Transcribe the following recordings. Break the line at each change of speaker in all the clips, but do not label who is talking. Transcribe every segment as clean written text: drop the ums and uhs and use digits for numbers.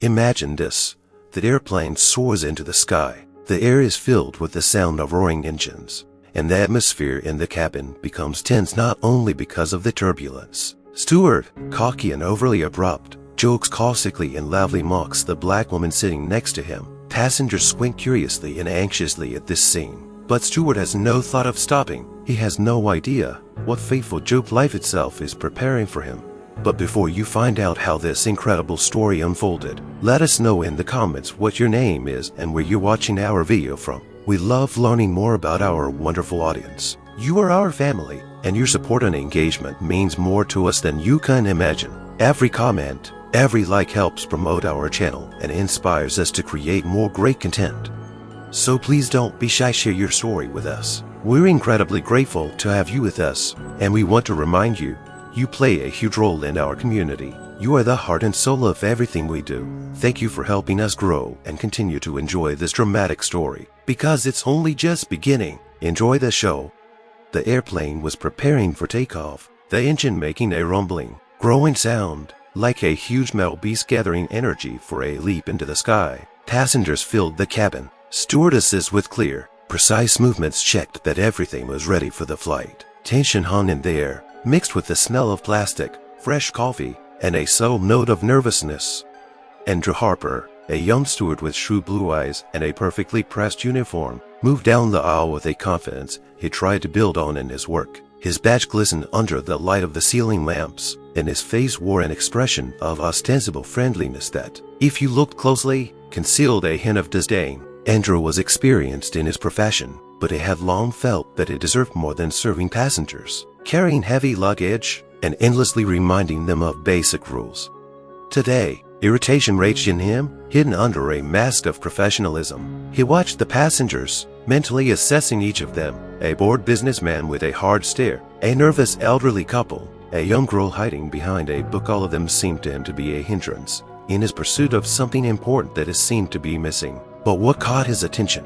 Imagine this. The airplane soars into the sky. The air is filled with the sound of roaring engines, and the atmosphere in the cabin becomes tense not only because of the turbulence. Stuart, cocky and overly abrupt, jokes caustically and loudly mocks the black woman sitting next to him. Passengers squint curiously and anxiously at this scene. But Stewart has no thought of stopping. He has no idea what fateful joke life itself is preparing for him. But before you find out how this incredible story unfolded, let us know in the comments what your name is and where you're watching our video from. We love learning more about our wonderful audience. You are our family, and your support and engagement means more to us than you can imagine. Every comment, every like helps promote our channel and inspires us to create more great content. So please don't be shy, share your story with us. We're incredibly grateful to have you with us, and we want to remind you, you play a huge role in our community. You are the heart and soul of everything we do. Thank you for helping us grow and continue to enjoy this dramatic story, because it's only just beginning. Enjoy the show. The airplane was preparing for takeoff, the engine making a rumbling, growing sound, like a huge metal beast gathering energy for a leap into the sky. Passengers filled the cabin. Stewardesses with clear, precise movements checked that everything was ready for the flight. Tension hung in the air, mixed with the smell of plastic, fresh coffee, and a subtle note of nervousness. Andrew Harper, a young steward with shrewd blue eyes and a perfectly pressed uniform, moved down the aisle with a confidence he tried to build on in his work. His badge glistened under the light of the ceiling lamps, and his face wore an expression of ostensible friendliness that, if you looked closely, concealed a hint of disdain. Andrew was experienced in his profession, but he had long felt that he deserved more than serving passengers, carrying heavy luggage, and endlessly reminding them of basic rules. Today, irritation raged in him, hidden under a mask of professionalism. He watched the passengers, mentally assessing each of them: a bored businessman with a hard stare, a nervous elderly couple, a young girl hiding behind a book. All of them seemed to him to be a hindrance in his pursuit of something important that seemed to be missing. But what caught his attention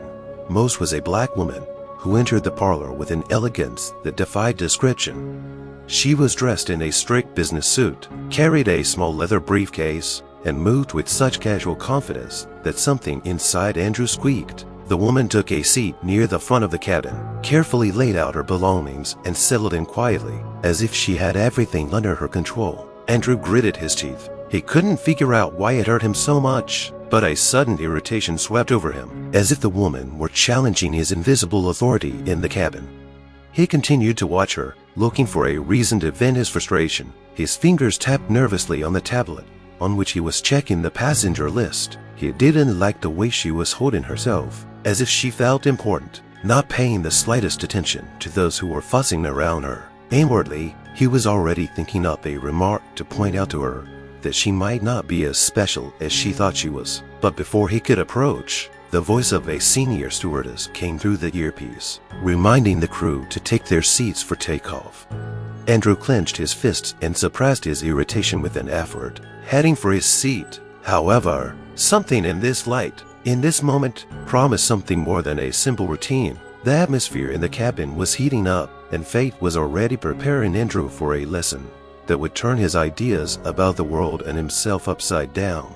most was a black woman who entered the parlor with an elegance that defied description. She was dressed in a strict business suit, carried a small leather briefcase, and moved with such casual confidence that something inside Andrew squeaked. The woman took a seat near the front of the cabin, carefully laid out her belongings, and settled in quietly, as if she had everything under her control. Andrew gritted his teeth. He couldn't figure out why it hurt him so much, but a sudden irritation swept over him, as if the woman were challenging his invisible authority in the cabin. He continued to watch her, looking for a reason to vent his frustration. His fingers tapped nervously on the tablet, on which he was checking the passenger list. He didn't like the way she was holding herself, as if she felt important, not paying the slightest attention to those who were fussing around her. Inwardly, he was already thinking up a remark to point out to her that she might not be as special as she thought she was. But before he could approach, the voice of a senior stewardess came through the earpiece, reminding the crew to take their seats for takeoff. Andrew clenched his fists and suppressed his irritation with an effort, heading for his seat. However, something in this flight, in this moment, promised something more than a simple routine. The atmosphere in the cabin was heating up, and fate was already preparing Andrew for a lesson that would turn his ideas about the world and himself upside down.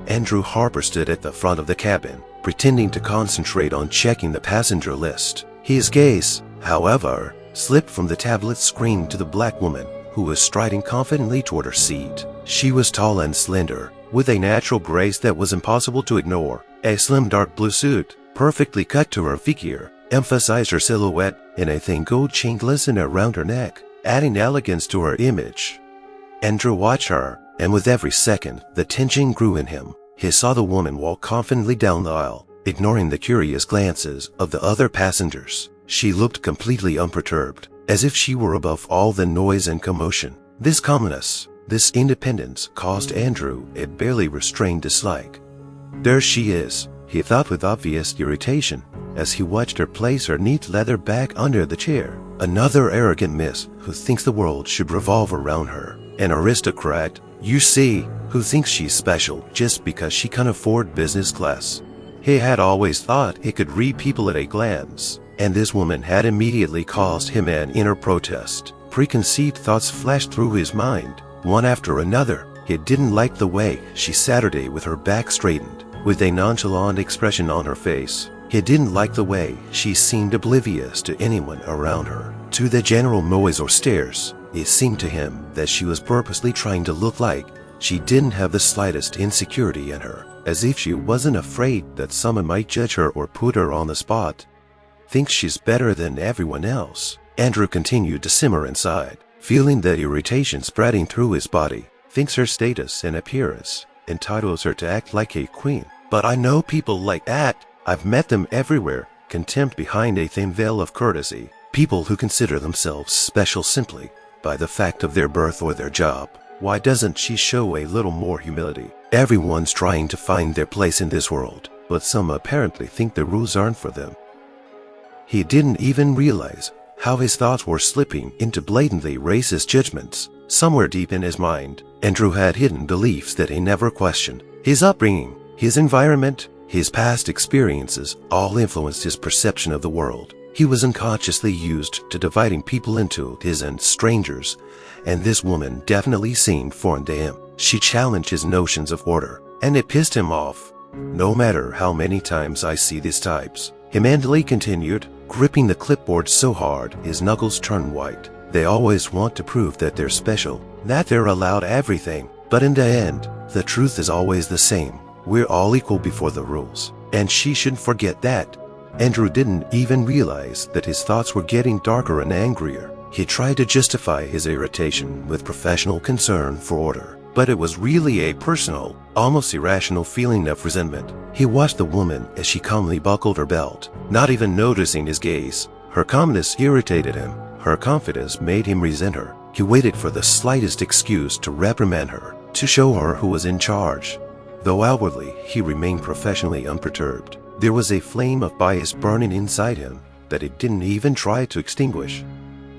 Andrew Harper stood at the front of the cabin, pretending to concentrate on checking the passenger list. His gaze, however, slipped from the tablet screen to the black woman, who was striding confidently toward her seat. She was tall and slender, with a natural grace that was impossible to ignore. A slim dark blue suit, perfectly cut to her figure, emphasized her silhouette, and a thin gold chain glistened around her neck, adding elegance to her image. Andrew watched her, and with every second, the tension grew in him. He saw the woman walk confidently down the aisle, ignoring the curious glances of the other passengers. She looked completely unperturbed, as if she were above all the noise and commotion. This calmness, this independence caused Andrew a barely restrained dislike. There she is, he thought with obvious irritation, as he watched her place her neat leather bag under the chair. Another arrogant miss who thinks the world should revolve around her. An aristocrat, you see, who thinks she's special just because she can afford business class. He had always thought he could read people at a glance, and this woman had immediately caused him an inner protest. Preconceived thoughts flashed through his mind, one after another. He didn't like the way she sat today with her back straightened, with a nonchalant expression on her face. He didn't like the way she seemed oblivious to anyone around her, to the general noise or stares. It seemed to him that she was purposely trying to look like she didn't have the slightest insecurity in her, as if she wasn't afraid that someone might judge her or put her on the spot. Thinks she's better than everyone else. Andrew continued to simmer inside, feeling the irritation spreading through his body. Thinks her status and appearance entitles her to act like a queen. But I know people like that. I've met them everywhere. Contempt behind a thin veil of courtesy. People who consider themselves special simply by the fact of their birth or their job. Why doesn't she show a little more humility? Everyone's trying to find their place in this world, but some apparently think the rules aren't for them. He didn't even realize how his thoughts were slipping into blatantly racist judgments. Somewhere deep in his mind, Andrew had hidden beliefs that he never questioned. His upbringing, his environment, his past experiences all influenced his perception of the world. He was unconsciously used to dividing people into his and strangers, and this woman definitely seemed foreign to him. She challenged his notions of order, and it pissed him off. No matter how many times I see these types, he mentally continued, gripping the clipboard so hard his knuckles turned white. They always want to prove that they're special, that they're allowed everything. But in the end, the truth is always the same. We're all equal before the rules, and she shouldn't forget that. Andrew didn't even realize that his thoughts were getting darker and angrier. He tried to justify his irritation with professional concern for order, but it was really a personal, almost irrational feeling of resentment. He watched the woman as she calmly buckled her belt, not even noticing his gaze. Her calmness irritated him. Her confidence made him resent her. He waited for the slightest excuse to reprimand her, to show her who was in charge. Though outwardly he remained professionally unperturbed, there was a flame of bias burning inside him that he didn't even try to extinguish.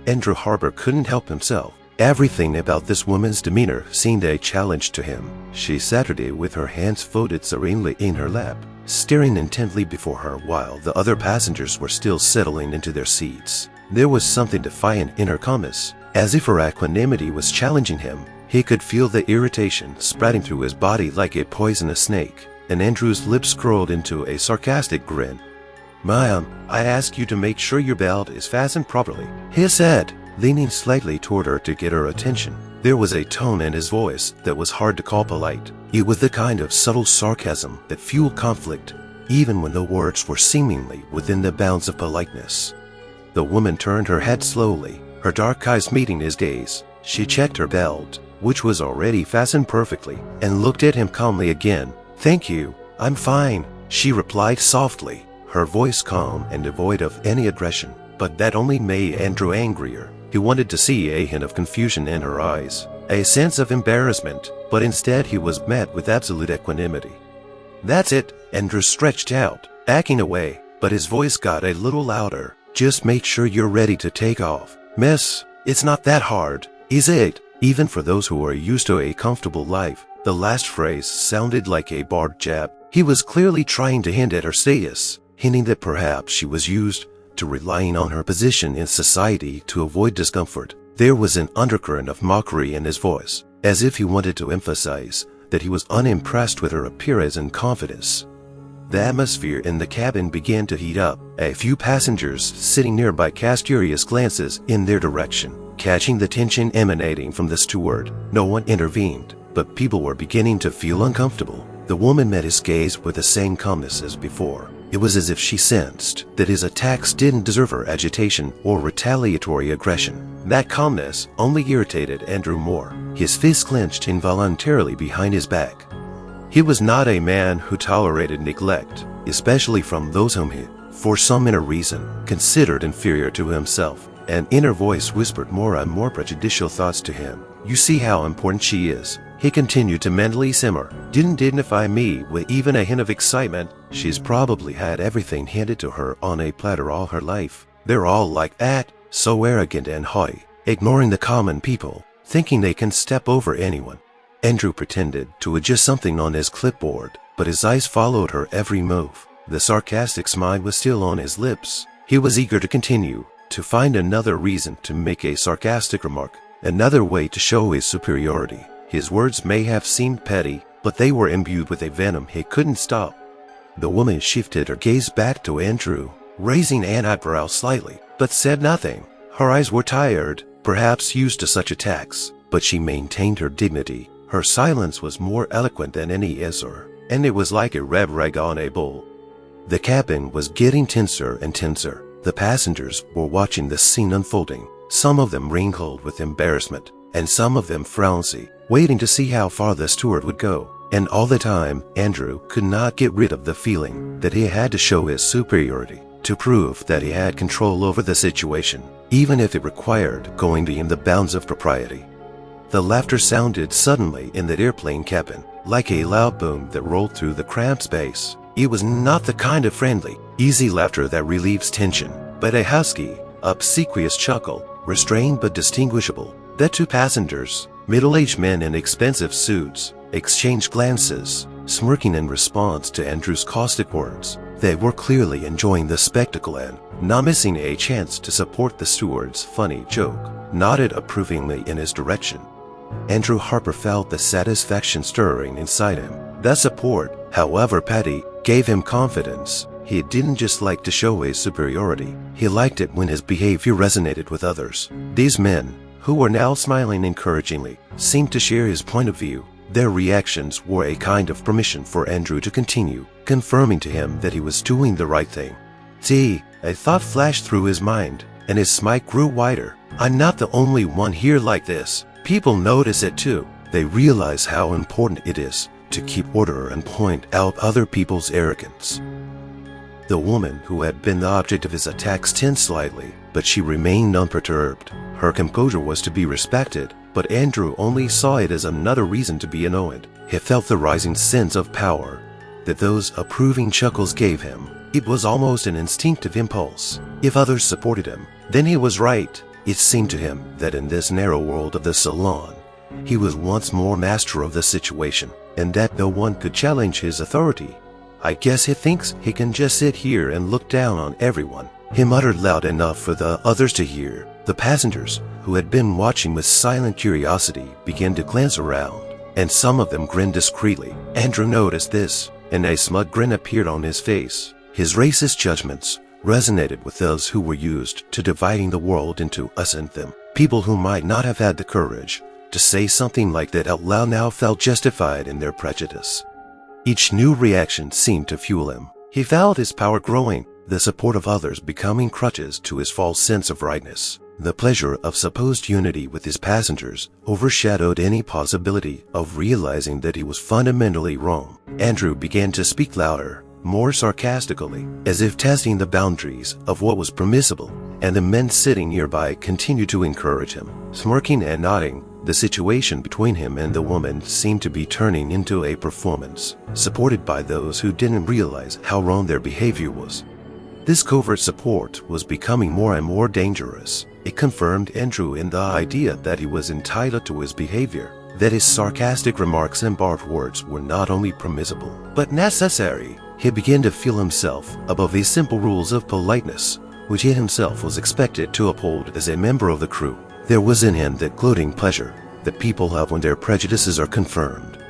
Andrew Harper couldn't help himself. Everything about this woman's demeanor seemed a challenge to him. She sat today with her hands folded serenely in her lap, staring intently before her while the other passengers were still settling into their seats. There was something defiant in her calmness, as if her equanimity was challenging him. He could feel the irritation spreading through his body like a poisonous snake, and Andrew's lips curled into a sarcastic grin. "Ma'am, I ask you to make sure your belt is fastened properly," he said, leaning slightly toward her to get her attention. There was a tone in his voice that was hard to call polite. It was the kind of subtle sarcasm that fueled conflict, even when the words were seemingly within the bounds of politeness. The woman turned her head slowly, her dark eyes meeting his gaze. She checked her belt, which was already fastened perfectly, and looked at him calmly again. "Thank you, I'm fine," she replied softly, her voice calm and devoid of any aggression. But that only made Andrew angrier. He wanted to see a hint of confusion in her eyes, a sense of embarrassment, but instead he was met with absolute equanimity. "That's it," Andrew stretched out, backing away, but his voice got a little louder. "Just make sure you're ready to take off. Miss, it's not that hard, is it?" Even for those who are used to a comfortable life, the last phrase sounded like a barbed jab. He was clearly trying to hint at her status, hinting that perhaps she was used to relying on her position in society to avoid discomfort. There was an undercurrent of mockery in his voice, as if he wanted to emphasize that he was unimpressed with her appearance and confidence. The atmosphere in the cabin began to heat up. A few passengers sitting nearby cast curious glances in their direction, catching the tension emanating from the steward. No one intervened, but people were beginning to feel uncomfortable. The woman met his gaze with the same calmness as before. It was as if she sensed that his attacks didn't deserve her agitation or retaliatory aggression. That calmness only irritated Andrew more. His fist clenched involuntarily behind his back. He was not a man who tolerated neglect, especially from those whom he, for some inner reason, considered inferior to himself. An inner voice whispered more and more prejudicial thoughts to him. "You see how important she is," he continued to mentally simmer. "Didn't dignify me with even a hint of excitement. She's probably had everything handed to her on a platter all her life. They're all like that, so arrogant and haughty, ignoring the common people, thinking they can step over anyone." Andrew pretended to adjust something on his clipboard, but his eyes followed her every move. The sarcastic smile was still on his lips. He was eager to continue, to find another reason to make a sarcastic remark, another way to show his superiority. His words may have seemed petty, but they were imbued with a venom he couldn't stop. The woman shifted her gaze back to Andrew, raising an eyebrow slightly, but said nothing. Her eyes were tired, perhaps used to such attacks, but she maintained her dignity. Her silence was more eloquent than any answer, and it was like a red rag on a bull. The cabin was getting tenser and tenser. The passengers were watching the scene unfolding, some of them wrinkled with embarrassment, and some of them frowsy, waiting to see how far the steward would go. And all the time, Andrew could not get rid of the feeling that he had to show his superiority, to prove that he had control over the situation, even if it required going beyond the bounds of propriety. The laughter sounded suddenly in the airplane cabin, like a loud boom that rolled through the cramped space. It was not the kind of friendly, easy laughter that relieves tension, but a husky, obsequious chuckle, restrained but distinguishable. The two passengers, middle-aged men in expensive suits, exchanged glances, smirking in response to Andrew's caustic words. They were clearly enjoying the spectacle and, not missing a chance to support the steward's funny joke, nodded approvingly in his direction. Andrew Harper felt the satisfaction stirring inside him. That support, however petty, gave him confidence. He didn't just like to show his superiority. He liked it when his behavior resonated with others. These men, who were now smiling encouragingly, seemed to share his point of view. Their reactions were a kind of permission for Andrew to continue, confirming to him that he was doing the right thing. See, a thought flashed through his mind, and his smile grew wider. I'm not the only one here like this. People notice it too. They realize how important it is to keep order and point out other people's arrogance. The woman who had been the object of his attacks tensed slightly, but she remained unperturbed. Her composure was to be respected, but Andrew only saw it as another reason to be annoyed. He felt the rising sense of power that those approving chuckles gave him. It was almost an instinctive impulse. If others supported him, then he was right. It seemed to him that in this narrow world of the salon, he was once more master of the situation, and that no one could challenge his authority. I guess he thinks he can just sit here and look down on everyone, he muttered loud enough for the others to hear. The passengers, who had been watching with silent curiosity, began to glance around, and some of them grinned discreetly. Andrew noticed this, and a smug grin appeared on his face. His racist judgments resonated with those who were used to dividing the world into us and them. People who might not have had the courage to say something like that out loud now felt justified in their prejudice. Each new reaction seemed to fuel him. He felt his power growing, the support of others becoming crutches to his false sense of rightness. The pleasure of supposed unity with his passengers overshadowed any possibility of realizing that he was fundamentally wrong. Andrew began to speak louder, more sarcastically, as if testing the boundaries of what was permissible, and the men sitting nearby continued to encourage him. Smirking and nodding, the situation between him and the woman seemed to be turning into a performance, supported by those who didn't realize how wrong their behavior was. This covert support was becoming more and more dangerous. It confirmed Andrew in the idea that he was entitled to his behavior, that his sarcastic remarks and barbed words were not only permissible, but necessary. He began to feel himself above the simple rules of politeness, which he himself was expected to uphold as a member of the crew. There was in him that gloating pleasure that people have when their prejudices are confirmed.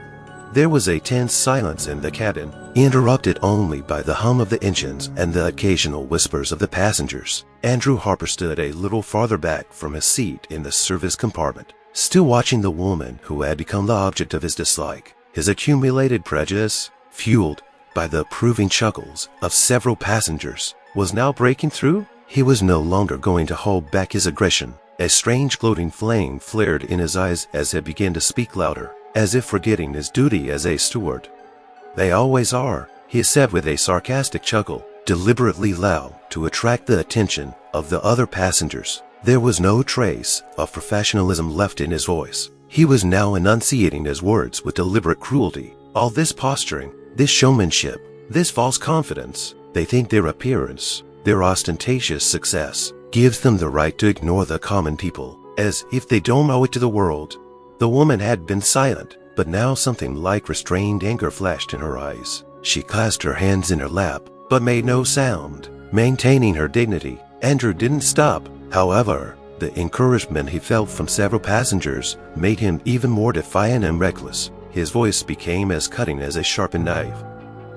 There was a tense silence in the cabin, interrupted only by the hum of the engines and the occasional whispers of the passengers. Andrew Harper stood a little farther back from his seat in the service compartment, still watching the woman who had become the object of his dislike. His accumulated prejudice, fueled by the approving chuckles of several passengers, was now breaking through. He was no longer going to hold back his aggression. A strange gloating flame flared in his eyes as he began to speak louder, as if forgetting his duty as a steward. "They always are," he said with a sarcastic chuckle, deliberately loud to attract the attention of the other passengers. There was no trace of professionalism left in his voice. He was now enunciating his words with deliberate cruelty. All this posturing, this showmanship, this false confidence, they think their appearance, their ostentatious success, gives them the right to ignore the common people, as if they don't owe it to the world. The woman had been silent, but now something like restrained anger flashed in her eyes. She clasped her hands in her lap, but made no sound, maintaining her dignity. Andrew didn't stop, however. The encouragement he felt from several passengers made him even more defiant and reckless. His voice became as cutting as a sharpened knife.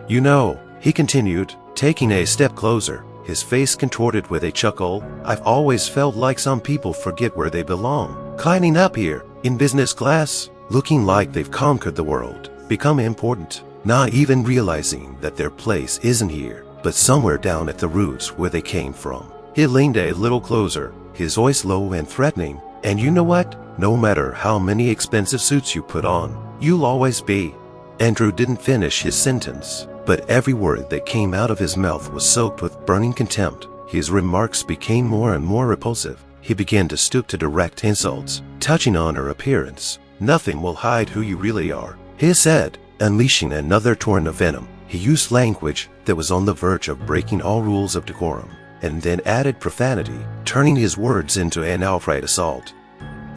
"You know," he continued, taking a step closer, his face contorted with a chuckle, "I've always felt like some people forget where they belong. Climbing up here, in business class, looking like they've conquered the world, become important, not even realizing that their place isn't here, but somewhere down at the roots where they came from." He leaned a little closer, his voice low and threatening. "And you know what? No matter how many expensive suits you put on, you'll always be." Andrew didn't finish his sentence, but every word that came out of his mouth was soaked with burning contempt. His remarks became more and more repulsive. He began to stoop to direct insults, touching on her appearance. "Nothing will hide who you really are," he said, unleashing another torrent of venom. He used language that was on the verge of breaking all rules of decorum, and then added profanity, turning his words into an outright assault.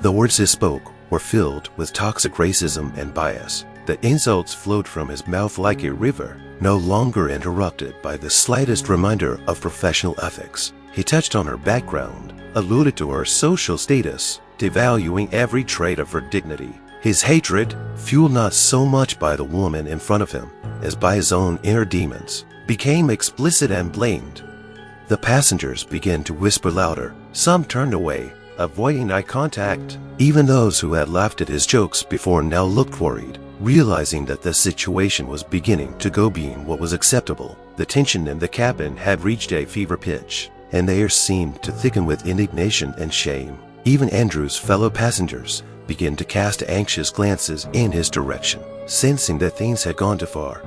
The words he spoke were filled with toxic racism and bias. The insults flowed from his mouth like a river, no longer interrupted by the slightest reminder of professional ethics. He touched on her background, alluded to her social status, devaluing every trait of her dignity. His hatred, fueled not so much by the woman in front of him as by his own inner demons, became explicit and blatant. The passengers began to whisper louder. Some turned away, avoiding eye contact. Even those who had laughed at his jokes before now looked worried, realizing that the situation was beginning to go beyond what was acceptable. The tension in the cabin had reached a fever pitch, and the air seemed to thicken with indignation and shame. Even Andrew's fellow passengers began to cast anxious glances in his direction, sensing that things had gone too far.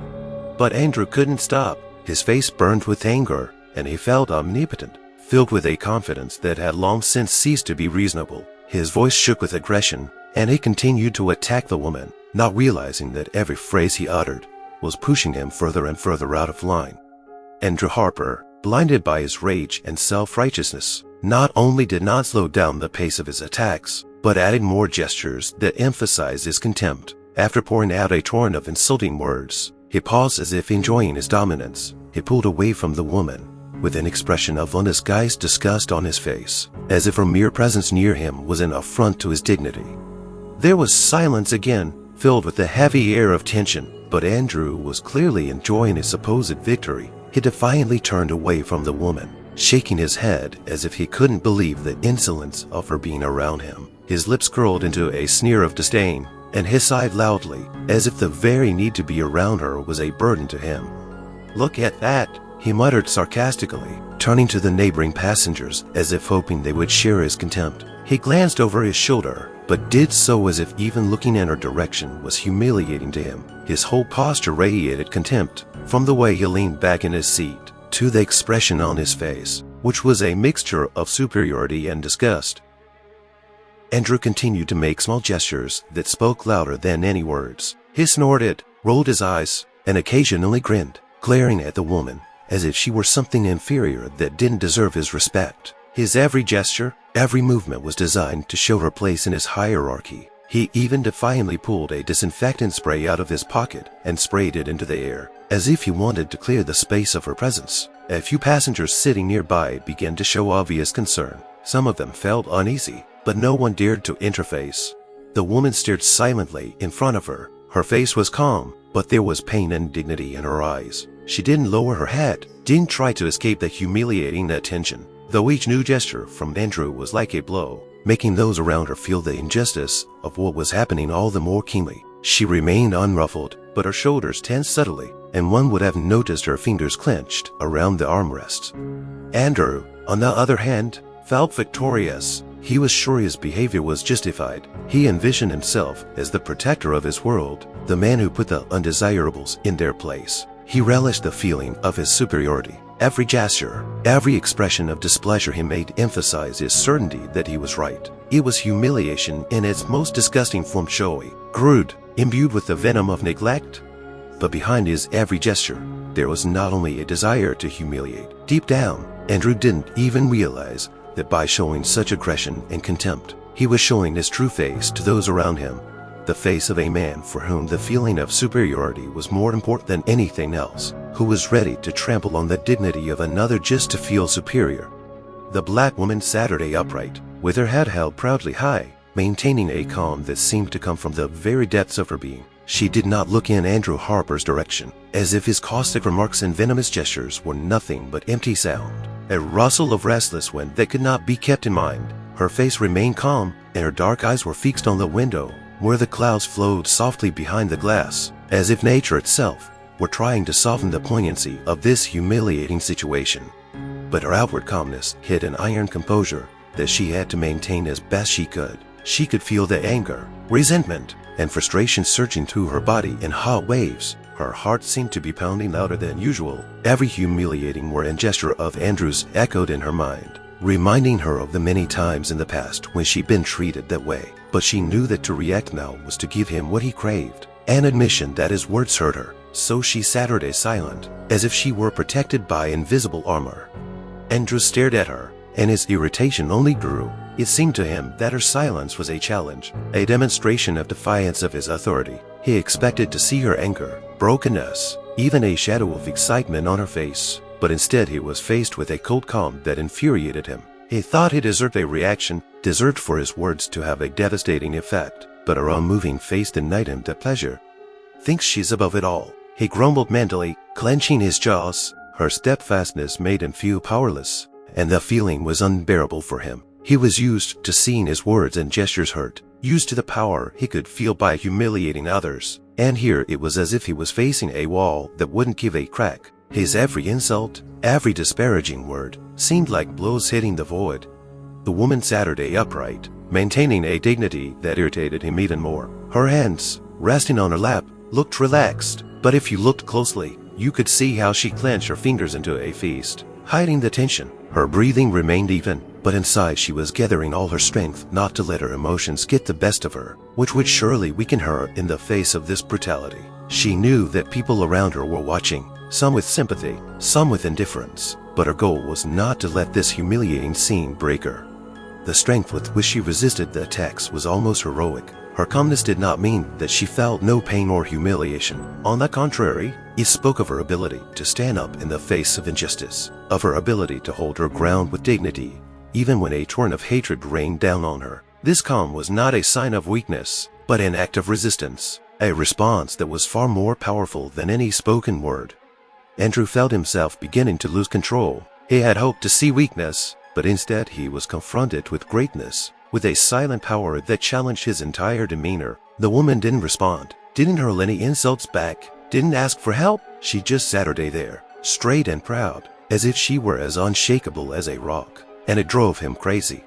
But Andrew couldn't stop. His face burned with anger, and he felt omnipotent, filled with a confidence that had long since ceased to be reasonable. His voice shook with aggression, and he continued to attack the woman, not realizing that every phrase he uttered was pushing him further and further out of line. Andrew Harper, blinded by his rage and self-righteousness, not only did not slow down the pace of his attacks, but added more gestures that emphasized his contempt. After pouring out a torrent of insulting words, he paused as if enjoying his dominance. He pulled away from the woman, with an expression of undisguised disgust on his face, as if her mere presence near him was an affront to his dignity. There was silence again, filled with a heavy air of tension, but Andrew was clearly enjoying his supposed victory. He defiantly turned away from the woman, shaking his head as if he couldn't believe the insolence of her being around him. His lips curled into a sneer of disdain, and he sighed loudly, as if the very need to be around her was a burden to him. "Look at that," he muttered sarcastically, turning to the neighboring passengers as if hoping they would share his contempt. He glanced over his shoulder, but did so as if even looking in her direction was humiliating to him. His whole posture radiated contempt, from the way he leaned back in his seat to the expression on his face, which was a mixture of superiority and disgust. Andrew continued to make small gestures that spoke louder than any words. He snorted, rolled his eyes, and occasionally grinned, glaring at the woman as if she were something inferior that didn't deserve his respect. His every gesture, every movement was designed to show her place in his hierarchy. He even defiantly pulled a disinfectant spray out of his pocket and sprayed it into the air, as if he wanted to clear the space of her presence. A few passengers sitting nearby began to show obvious concern. Some of them felt uneasy, but no one dared to interface. The woman stared silently in front of her. Her face was calm, but there was pain and dignity in her eyes. She didn't lower her head, didn't try to escape the humiliating attention, though each new gesture from Andrew was like a blow, making those around her feel the injustice of what was happening all the more keenly. She remained unruffled, but her shoulders tensed subtly, and one would have noticed her fingers clenched around the armrests. Andrew, on the other hand, felt victorious. He was sure his behavior was justified. He envisioned himself as the protector of his world, the man who put the undesirables in their place. He relished the feeling of his superiority. Every gesture, every expression of displeasure he made emphasized his certainty that he was right. It was humiliation in its most disgusting form, showy, crude, imbued with the venom of neglect. But behind his every gesture, there was not only a desire to humiliate. Deep down, Andrew didn't even realize that by showing such aggression and contempt, he was showing his true face to those around him, the face of a man for whom the feeling of superiority was more important than anything else, who was ready to trample on the dignity of another just to feel superior. The black woman sat upright, with her head held proudly high, maintaining a calm that seemed to come from the very depths of her being. She did not look in Andrew Harper's direction, as if his caustic remarks and venomous gestures were nothing but empty sound, a rustle of restless wind that could not be kept in mind. Her face remained calm, and her dark eyes were fixed on the window, where the clouds flowed softly behind the glass, as if nature itself were trying to soften the poignancy of this humiliating situation. But her outward calmness hid an iron composure that she had to maintain as best she could. She could feel the anger, resentment, and frustration surging through her body in hot waves. Her heart seemed to be pounding louder than usual. Every humiliating word and gesture of Andrew's echoed in her mind, reminding her of the many times in the past when she'd been treated that way. But she knew that to react now was to give him what he craved, an admission that his words hurt her. So she sat there silent, as if she were protected by invisible armor. Andrew stared at her, and his irritation only grew. It seemed to him that her silence was a challenge, a demonstration of defiance of his authority. He expected to see her anger, brokenness, even a shadow of excitement on her face, but instead he was faced with a cold calm that infuriated him. He thought he deserved a reaction, deserved for his words to have a devastating effect, but her unmoving face denied him that pleasure. "Thinks she's above it all," he grumbled mentally, clenching his jaws. Her steadfastness made him feel powerless, and the feeling was unbearable for him. He was used to seeing his words and gestures hurt, used to the power he could feel by humiliating others, and here it was as if he was facing a wall that wouldn't give a crack. His every insult, every disparaging word, seemed like blows hitting the void. The woman sat upright, maintaining a dignity that irritated him even more. Her hands, resting on her lap, looked relaxed, but if you looked closely, you could see how she clenched her fingers into a fist, hiding the tension. Her breathing remained even, but inside she was gathering all her strength not to let her emotions get the best of her, which would surely weaken her in the face of this brutality. She knew that people around her were watching, some with sympathy, some with indifference, but her goal was not to let this humiliating scene break her. The strength with which she resisted the attacks was almost heroic. Her calmness did not mean that she felt no pain or humiliation. On the contrary, it spoke of her ability to stand up in the face of injustice, of her ability to hold her ground with dignity, even when a torrent of hatred rained down on her. This calm was not a sign of weakness, but an act of resistance, a response that was far more powerful than any spoken word. Andrew felt himself beginning to lose control. He had hoped to see weakness, but instead he was confronted with greatness, with a silent power that challenged his entire demeanor. The woman didn't respond, didn't hurl any insults back, didn't ask for help. She just sat there, straight and proud, as if she were as unshakable as a rock, and it drove him crazy.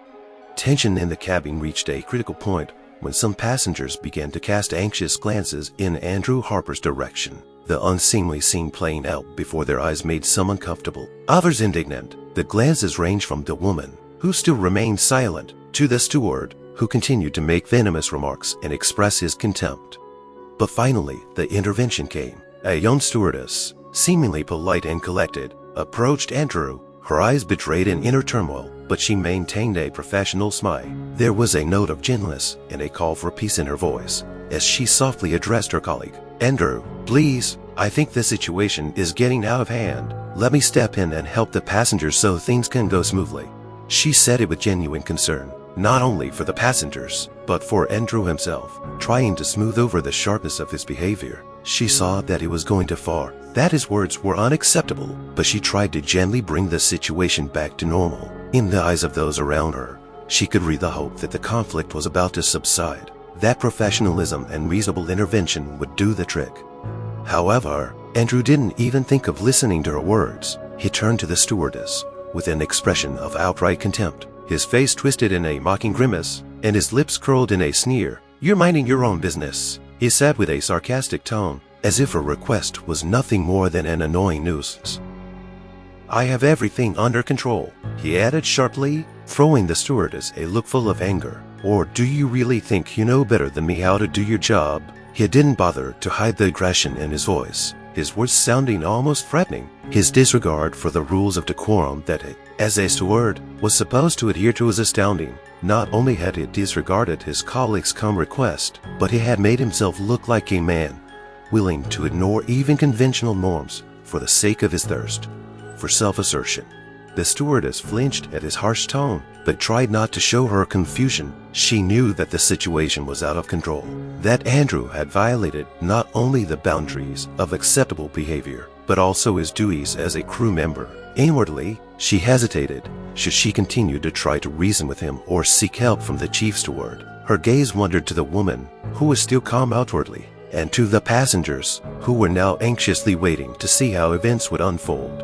Tension in the cabin reached a critical point when some passengers began to cast anxious glances in Andrew Harper's direction. The unseemly scene playing out before their eyes made some uncomfortable, others indignant. The glances ranged from the woman, who still remained silent, to the steward, who continued to make venomous remarks and express his contempt. But finally, the intervention came. A young stewardess, seemingly polite and collected, approached Andrew. Her eyes betrayed an inner turmoil, but she maintained a professional smile. There was a note of gentleness and a call for peace in her voice, as she softly addressed her colleague. "Andrew, please, I think the situation is getting out of hand. Let me step in and help the passengers so things can go smoothly." She said it with genuine concern, not only for the passengers, but for Andrew himself, trying to smooth over the sharpness of his behavior. She saw that it was going too far, that his words were unacceptable, but she tried to gently bring the situation back to normal. In the eyes of those around her, she could read the hope that the conflict was about to subside, that professionalism and reasonable intervention would do the trick. However, Andrew didn't even think of listening to her words. He turned to the stewardess with an expression of outright contempt, his face twisted in a mocking grimace, and his lips curled in a sneer. "You're minding your own business," he said with a sarcastic tone, as if her request was nothing more than an annoying nuisance. "I have everything under control," he added sharply, throwing the stewardess a look full of anger. "Or do you really think you know better than me how to do your job?" He didn't bother to hide the aggression in his voice, his words sounding almost threatening. His disregard for the rules of decorum that he, as a steward, was supposed to adhere to was astounding. Not only had he disregarded his colleague's calm request, but he had made himself look like a man, willing to ignore even conventional norms for the sake of his thirst for self-assertion. The stewardess flinched at his harsh tone, but tried not to show her confusion. She knew that the situation was out of control, that Andrew had violated not only the boundaries of acceptable behavior, but also his duties as a crew member. Inwardly, she hesitated. Should she continue to try to reason with him or seek help from the chief steward? Her gaze wandered to the woman, who was still calm outwardly, and to the passengers, who were now anxiously waiting to see how events would unfold.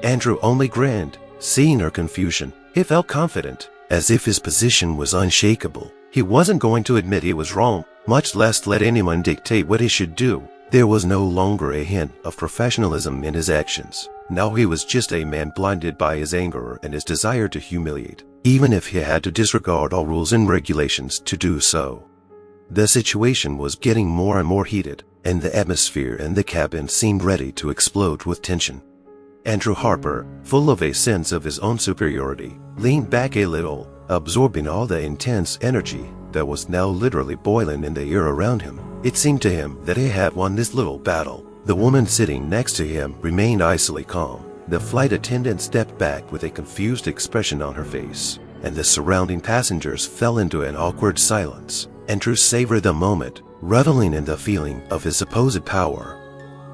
Andrew only grinned. Seeing her confusion, he felt confident, as if his position was unshakable. He wasn't going to admit he was wrong, much less let anyone dictate what he should do. There was no longer a hint of professionalism in his actions. Now he was just a man blinded by his anger and his desire to humiliate, even if he had to disregard all rules and regulations to do so. The situation was getting more and more heated, and the atmosphere in the cabin seemed ready to explode with tension. Andrew Harper, full of a sense of his own superiority, leaned back a little, absorbing all the intense energy that was now literally boiling in the air around him. It seemed to him that he had won this little battle. The woman sitting next to him remained icily calm. The flight attendant stepped back with a confused expression on her face, and the surrounding passengers fell into an awkward silence. Andrew savored the moment, reveling in the feeling of his supposed power.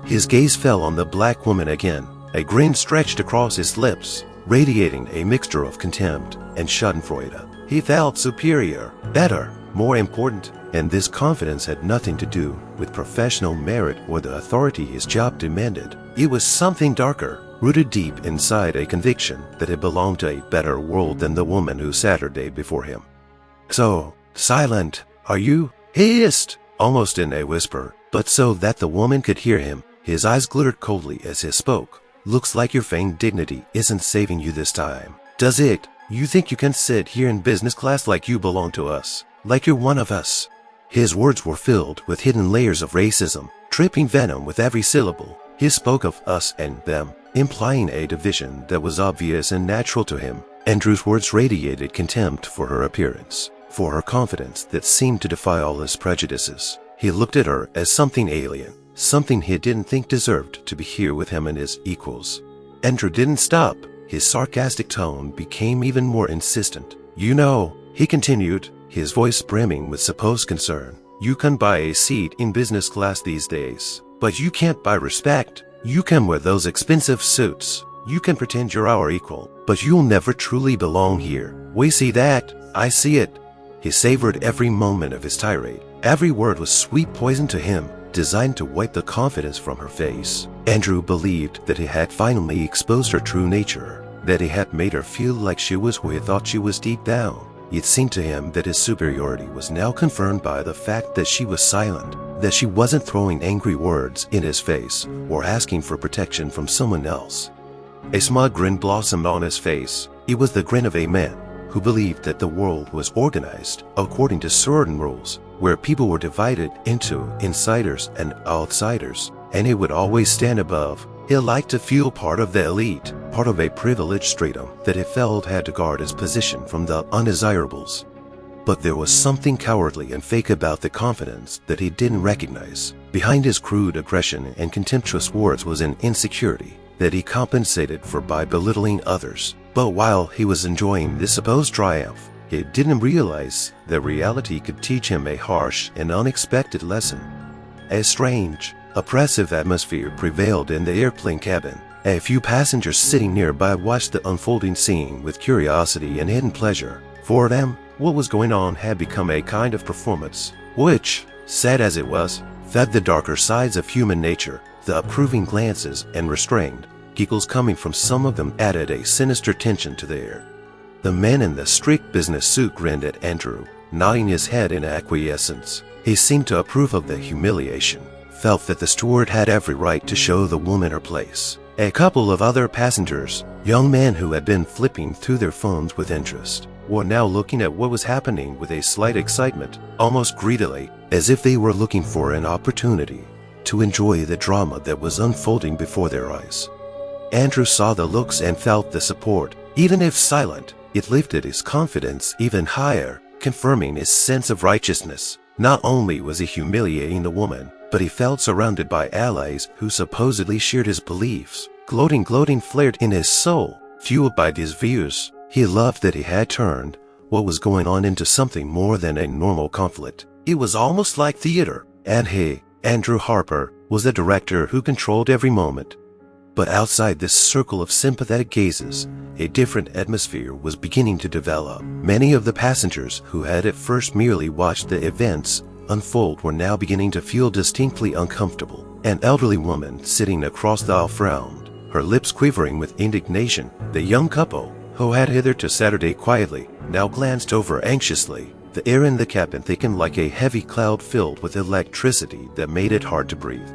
His gaze fell on the black woman again. A grin stretched across his lips, radiating a mixture of contempt and schadenfreude. He felt superior, better, more important, and this confidence had nothing to do with professional merit or the authority his job demanded. It was something darker, rooted deep inside a conviction that he belonged to a better world than the woman who sat her day before him. "So silent, are you?" he hissed, almost in a whisper, but so that the woman could hear him. His eyes glittered coldly as he spoke. "Looks like your feigned dignity isn't saving you this time, does it? You think you can sit here in business class like you belong to us, like you're one of us?" His words were filled with hidden layers of racism, dripping venom with every syllable. He spoke of us and them, implying a division that was obvious and natural to him. Andrew's words radiated contempt for her appearance, for her confidence that seemed to defy all his prejudices. He looked at her as something alien, something he didn't think deserved to be here with him and his equals. Andrew didn't stop. His sarcastic tone became even more insistent. "You know," he continued, his voice brimming with supposed concern, "you can buy a seat in business class these days, but you can't buy respect. You can wear those expensive suits. You can pretend you're our equal, but you'll never truly belong here. We see that. I see it." He savored every moment of his tirade. Every word was sweet poison to him, designed to wipe the confidence from her face. Andrew believed that he had finally exposed her true nature, that he had made her feel like she was who he thought she was deep down. It seemed to him that his superiority was now confirmed by the fact that she was silent, that she wasn't throwing angry words in his face or asking for protection from someone else. A smug grin blossomed on his face. It was the grin of a man who believed that the world was organized according to certain rules, where people were divided into insiders and outsiders, and he would always stand above. He liked to feel part of the elite, part of a privileged stratum that he felt had to guard his position from the undesirables. But there was something cowardly and fake about the confidence that he didn't recognize. Behind his crude aggression and contemptuous words was an insecurity that he compensated for by belittling others. But while he was enjoying this supposed triumph, he didn't realize that reality could teach him a harsh and unexpected lesson. A strange, oppressive atmosphere prevailed in the airplane cabin. A few passengers sitting nearby watched the unfolding scene with curiosity and hidden pleasure. For them, what was going on had become a kind of performance, which, sad as it was, fed the darker sides of human nature. The approving glances and restrained giggles coming from some of them added a sinister tension to the air. The man in the strict business suit grinned at Andrew, nodding his head in acquiescence. He seemed to approve of the humiliation, felt that the steward had every right to show the woman her place. A couple of other passengers, young men who had been flipping through their phones with interest, were now looking at what was happening with a slight excitement, almost greedily, as if they were looking for an opportunity to enjoy the drama that was unfolding before their eyes. Andrew saw the looks and felt the support. Even if silent, it lifted his confidence even higher, confirming his sense of righteousness. Not only was he humiliating the woman, but he felt surrounded by allies who supposedly shared his beliefs. Gloating flared in his soul. Fueled by these views, he loved that he had turned what was going on into something more than a normal conflict. It was almost like theater, and he, Andrew Harper, was the director who controlled every moment. But outside this circle of sympathetic gazes, a different atmosphere was beginning to develop. Many of the passengers who had at first merely watched the events unfold were now beginning to feel distinctly uncomfortable. An elderly woman sitting across the aisle frowned, her lips quivering with indignation. The young couple, who had hitherto Saturday quietly, now glanced over anxiously. The air in the cabin thickened like a heavy cloud filled with electricity that made it hard to breathe.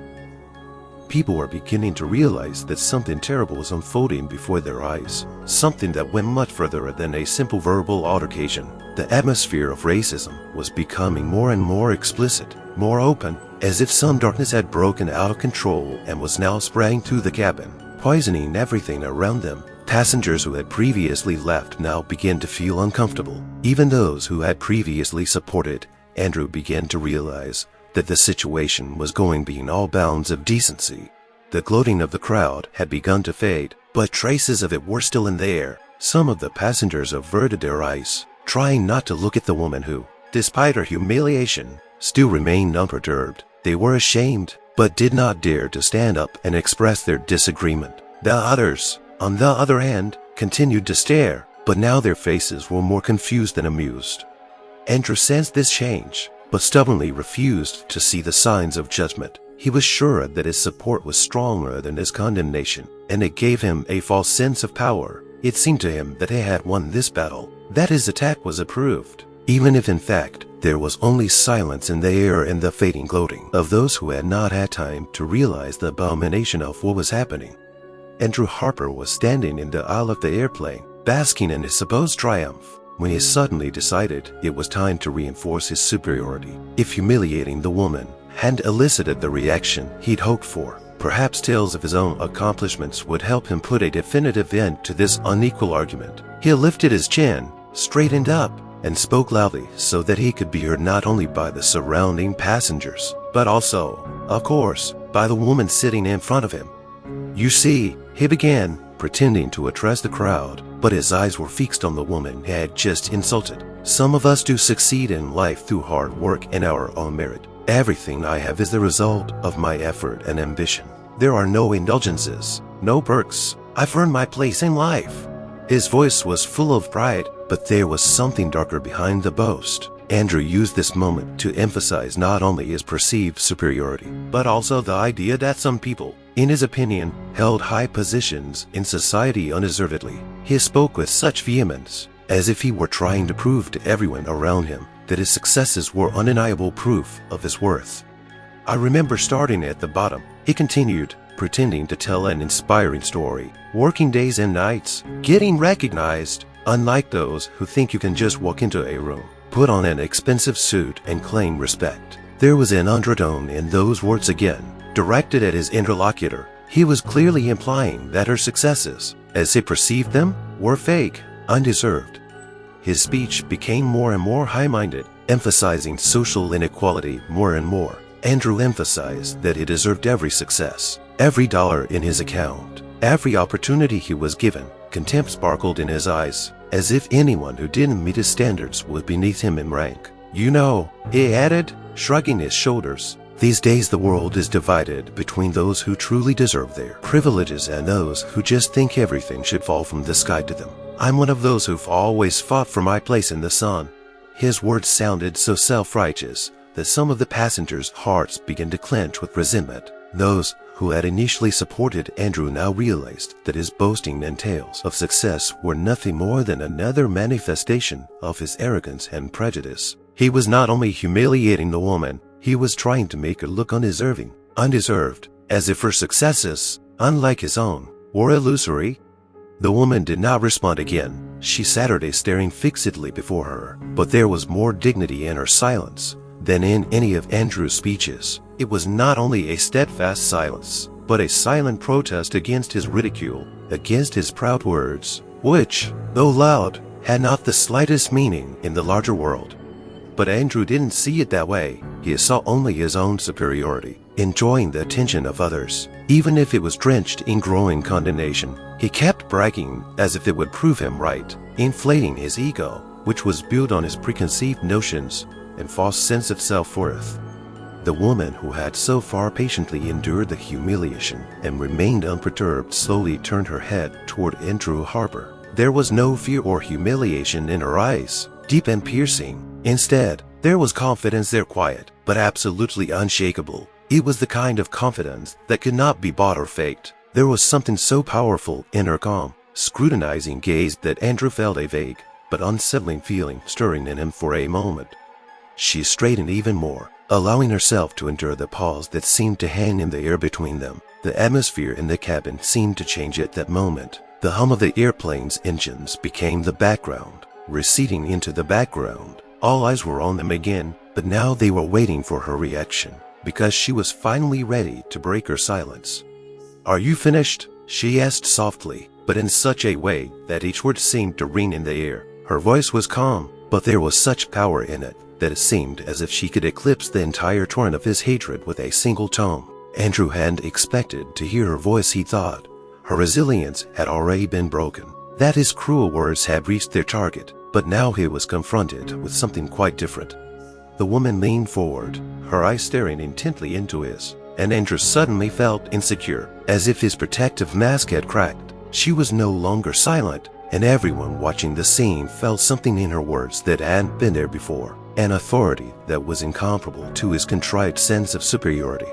People were beginning to realize that something terrible was unfolding before their eyes, something that went much further than a simple verbal altercation. The atmosphere of racism was becoming more and more explicit, more open, as if some darkness had broken out of control and was now spreading through the cabin, poisoning everything around them. Passengers who had previously left now began to feel uncomfortable. Even those who had previously supported Andrew began to realize that the situation was going beyond all bounds of decency. The gloating of the crowd had begun to fade, but traces of it were still in the air. Some of the passengers averted their eyes, trying not to look at the woman who, despite her humiliation, still remained unperturbed. They were ashamed, but did not dare to stand up and express their disagreement. The others, on the other hand, continued to stare, but now their faces were more confused than amused. Andrew sensed this change, but stubbornly refused to see the signs of judgment. He was sure that his support was stronger than his condemnation, and it gave him a false sense of power. It seemed to him that he had won this battle, that his attack was approved, even if in fact there was only silence in the air and the fading gloating of those who had not had time to realize the abomination of what was happening. Andrew Harper was standing in the aisle of the airplane, basking in his supposed triumph, when he suddenly decided it was time to reinforce his superiority. If humiliating the woman hadn't elicited the reaction he'd hoped for, perhaps tales of his own accomplishments would help him put a definitive end to this unequal argument. He lifted his chin, straightened up, and spoke loudly so that he could be heard not only by the surrounding passengers, but also, of course, by the woman sitting in front of him. "You see," he began, pretending to address the crowd, but his eyes were fixed on the woman he had just insulted. "Some of us do succeed in life through hard work and our own merit. Everything I have is the result of my effort and ambition. There are no indulgences, no perks. I've earned my place in life." His voice was full of pride, but there was something darker behind the boast. Andrew used this moment to emphasize not only his perceived superiority, but also the idea that some people, in his opinion, held high positions in society undeservedly. He spoke with such vehemence, as if he were trying to prove to everyone around him that his successes were undeniable proof of his worth. "I remember starting at the bottom," he continued, pretending to tell an inspiring story, "working days and nights, getting recognized, unlike those who think you can just walk into a room, put on an expensive suit, and claim respect." There was an undertone in those words again, directed at his interlocutor. He was clearly implying that her successes, as he perceived them, were fake, undeserved. His speech became more and more high-minded, emphasizing social inequality more and more. Andrew emphasized that he deserved every success, every dollar in his account, every opportunity he was given. Contempt sparkled in his eyes, as if anyone who didn't meet his standards was beneath him in rank. "You know," he added, shrugging his shoulders, "these days the world is divided between those who truly deserve their privileges and those who just think everything should fall from the sky to them. I'm one of those who've always fought for my place in the sun." His words sounded so self-righteous that some of the passengers' hearts began to clench with resentment. Those who had initially supported Andrew now realized that his boasting and tales of success were nothing more than another manifestation of his arrogance and prejudice. He was not only humiliating the woman, he was trying to make her look undeserving, undeserved, as if her successes, unlike his own, were illusory. The woman did not respond again. She sat there staring fixedly before her, but there was more dignity in her silence than in any of Andrew's speeches. It was not only a steadfast silence, but a silent protest against his ridicule, against his proud words, which, though loud, had not the slightest meaning in the larger world. But Andrew didn't see it that way. He saw only his own superiority. enjoying the attention of others, even if it was drenched in growing condemnation. He kept bragging as if it would prove him right, inflating his ego, which was built on his preconceived notions and false sense of self-worth. The woman who had so far patiently endured the humiliation and remained unperturbed slowly turned her head toward Andrew Harper. There was no fear or humiliation in her eyes, deep and piercing. Instead, there was confidence there, quiet, but absolutely unshakable. It was the kind of confidence that could not be bought or faked. There was something so powerful in her calm, scrutinizing gaze that Andrew felt a vague but unsettling feeling stirring in him for a moment. She straightened even more, allowing herself to endure the pause that seemed to hang in the air between them. The atmosphere in the cabin seemed to change at that moment. The hum of the airplane's engines became the background, receding into the background. All eyes were on them again, but now they were waiting for her reaction, because she was finally ready to break her silence. "Are you finished?" she asked softly, but in such a way that each word seemed to ring in the air. Her voice was calm, but there was such power in it that it seemed as if she could eclipse the entire torrent of his hatred with a single tone. Andrew hadn't expected to hear her voice, he thought. Her resilience had already been broken, that his cruel words had reached their target, but now he was confronted with something quite different. The woman leaned forward, her eyes staring intently into his, and Andrew suddenly felt insecure, as if his protective mask had cracked. She was no longer silent, and everyone watching the scene felt something in her words that hadn't been there before, an authority that was incomparable to his contrived sense of superiority.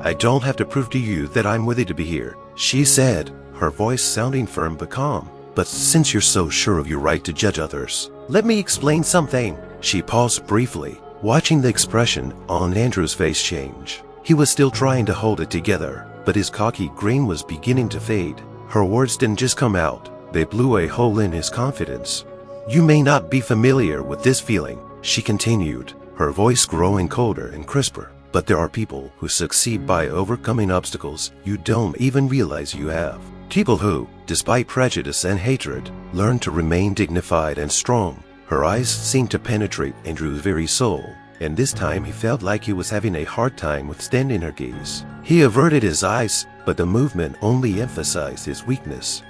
"I don't have to prove to you that I'm worthy to be here," she said, her voice sounding firm but calm. "But since you're so sure of your right to judge others, let me explain something." She paused briefly, watching the expression on Andrew's face change. He was still trying to hold it together, but his cocky grin was beginning to fade. Her words didn't just come out, they blew a hole in his confidence. "You may not be familiar with this feeling," she continued, her voice growing colder and crisper, "but there are people who succeed by overcoming obstacles you don't even realize you have. People who, despite prejudice and hatred, learn to remain dignified and strong." Her eyes seemed to penetrate Andrew's very soul, and this time he felt like he was having a hard time withstanding her gaze. He averted his eyes, but the movement only emphasized his weakness.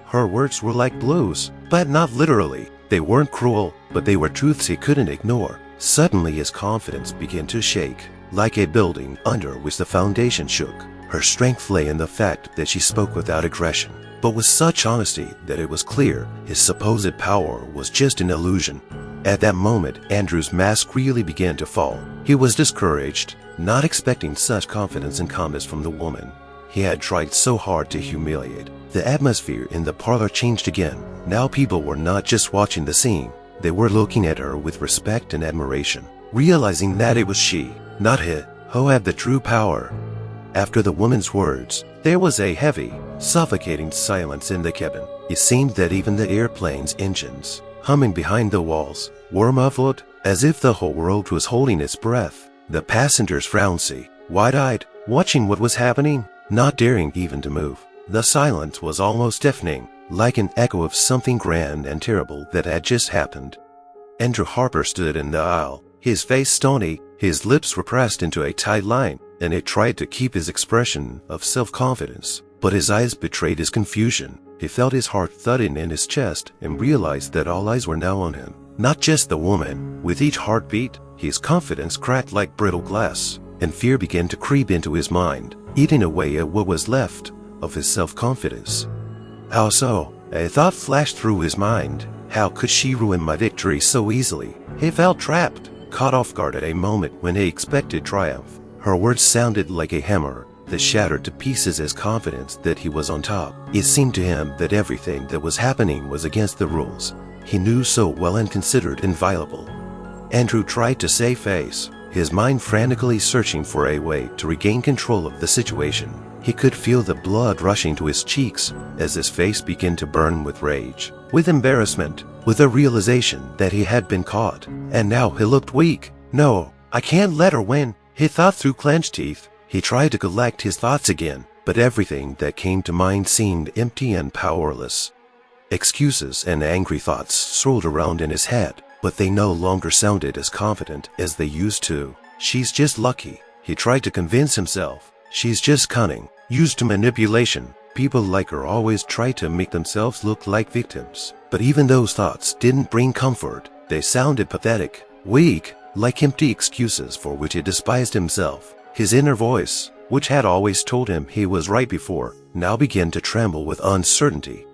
Her words were like blows, but not literally. They weren't cruel, but they were truths he couldn't ignore. Suddenly his confidence began to shake, like a building under which the foundation shook. Her strength lay in the fact that she spoke without aggression, but with such honesty that it was clear his supposed power was just an illusion. At that moment, Andrew's mask really began to fall. He was discouraged, not expecting such confidence and calmness from the woman he had tried so hard to humiliate. The atmosphere in the parlor changed again. Now people were not just watching the scene, they were looking at her with respect and admiration, realizing that it was she, not he, who had the true power. After the woman's words, there was a heavy, suffocating silence in the cabin. It seemed that even the airplane's engines, humming behind the walls, were muffled, as if the whole world was holding its breath. The passengers frownsy, wide-eyed, watching what was happening, not daring even to move. The silence was almost deafening, like an echo of something grand and terrible that had just happened. Andrew Harper stood in the aisle, his face stony, his lips were pressed into a tight line, and he tried to keep his expression of self-confidence, but his eyes betrayed his confusion. He felt his heart thudding in his chest and realized that all eyes were now on him, not just the woman. With each heartbeat, his confidence cracked like brittle glass, and fear began to creep into his mind, eating away at what was left of his self-confidence. How so? A thought flashed through his mind. How could she ruin my victory so easily? He felt trapped, caught off guard at a moment when he expected triumph. Her words sounded like a hammer that shattered to pieces his confidence that he was on top. It seemed to him that everything that was happening was against the rules he knew so well and considered inviolable. Andrew tried to save face, his mind frantically searching for a way to regain control of the situation. He could feel the blood rushing to his cheeks as his face began to burn with rage, with embarrassment, with a realization that he had been caught, and now he looked weak. "No, I can't let her win," he thought through clenched teeth. He tried to collect his thoughts again, but everything that came to mind seemed empty and powerless. Excuses and angry thoughts swirled around in his head, but they no longer sounded as confident as they used to. "She's just lucky," He tried to convince himself, she's just cunning, used to manipulation. People like her always try to make themselves look like victims. But even those thoughts didn't bring comfort. They sounded pathetic, weak, like empty excuses for which he despised himself. His inner voice, which had always told him he was right before, now began to tremble with uncertainty.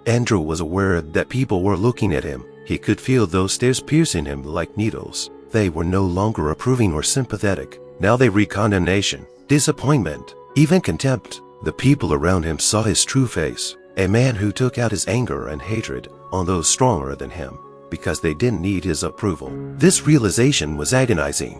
Andrew was aware that people were looking at him. He could feel those stares piercing him like needles. They were no longer approving or sympathetic. Now they read condemnation, disappointment, even contempt. The people around him saw his true face, a man who took out his anger and hatred on those stronger than him, because they didn't need his approval. This realization was agonizing.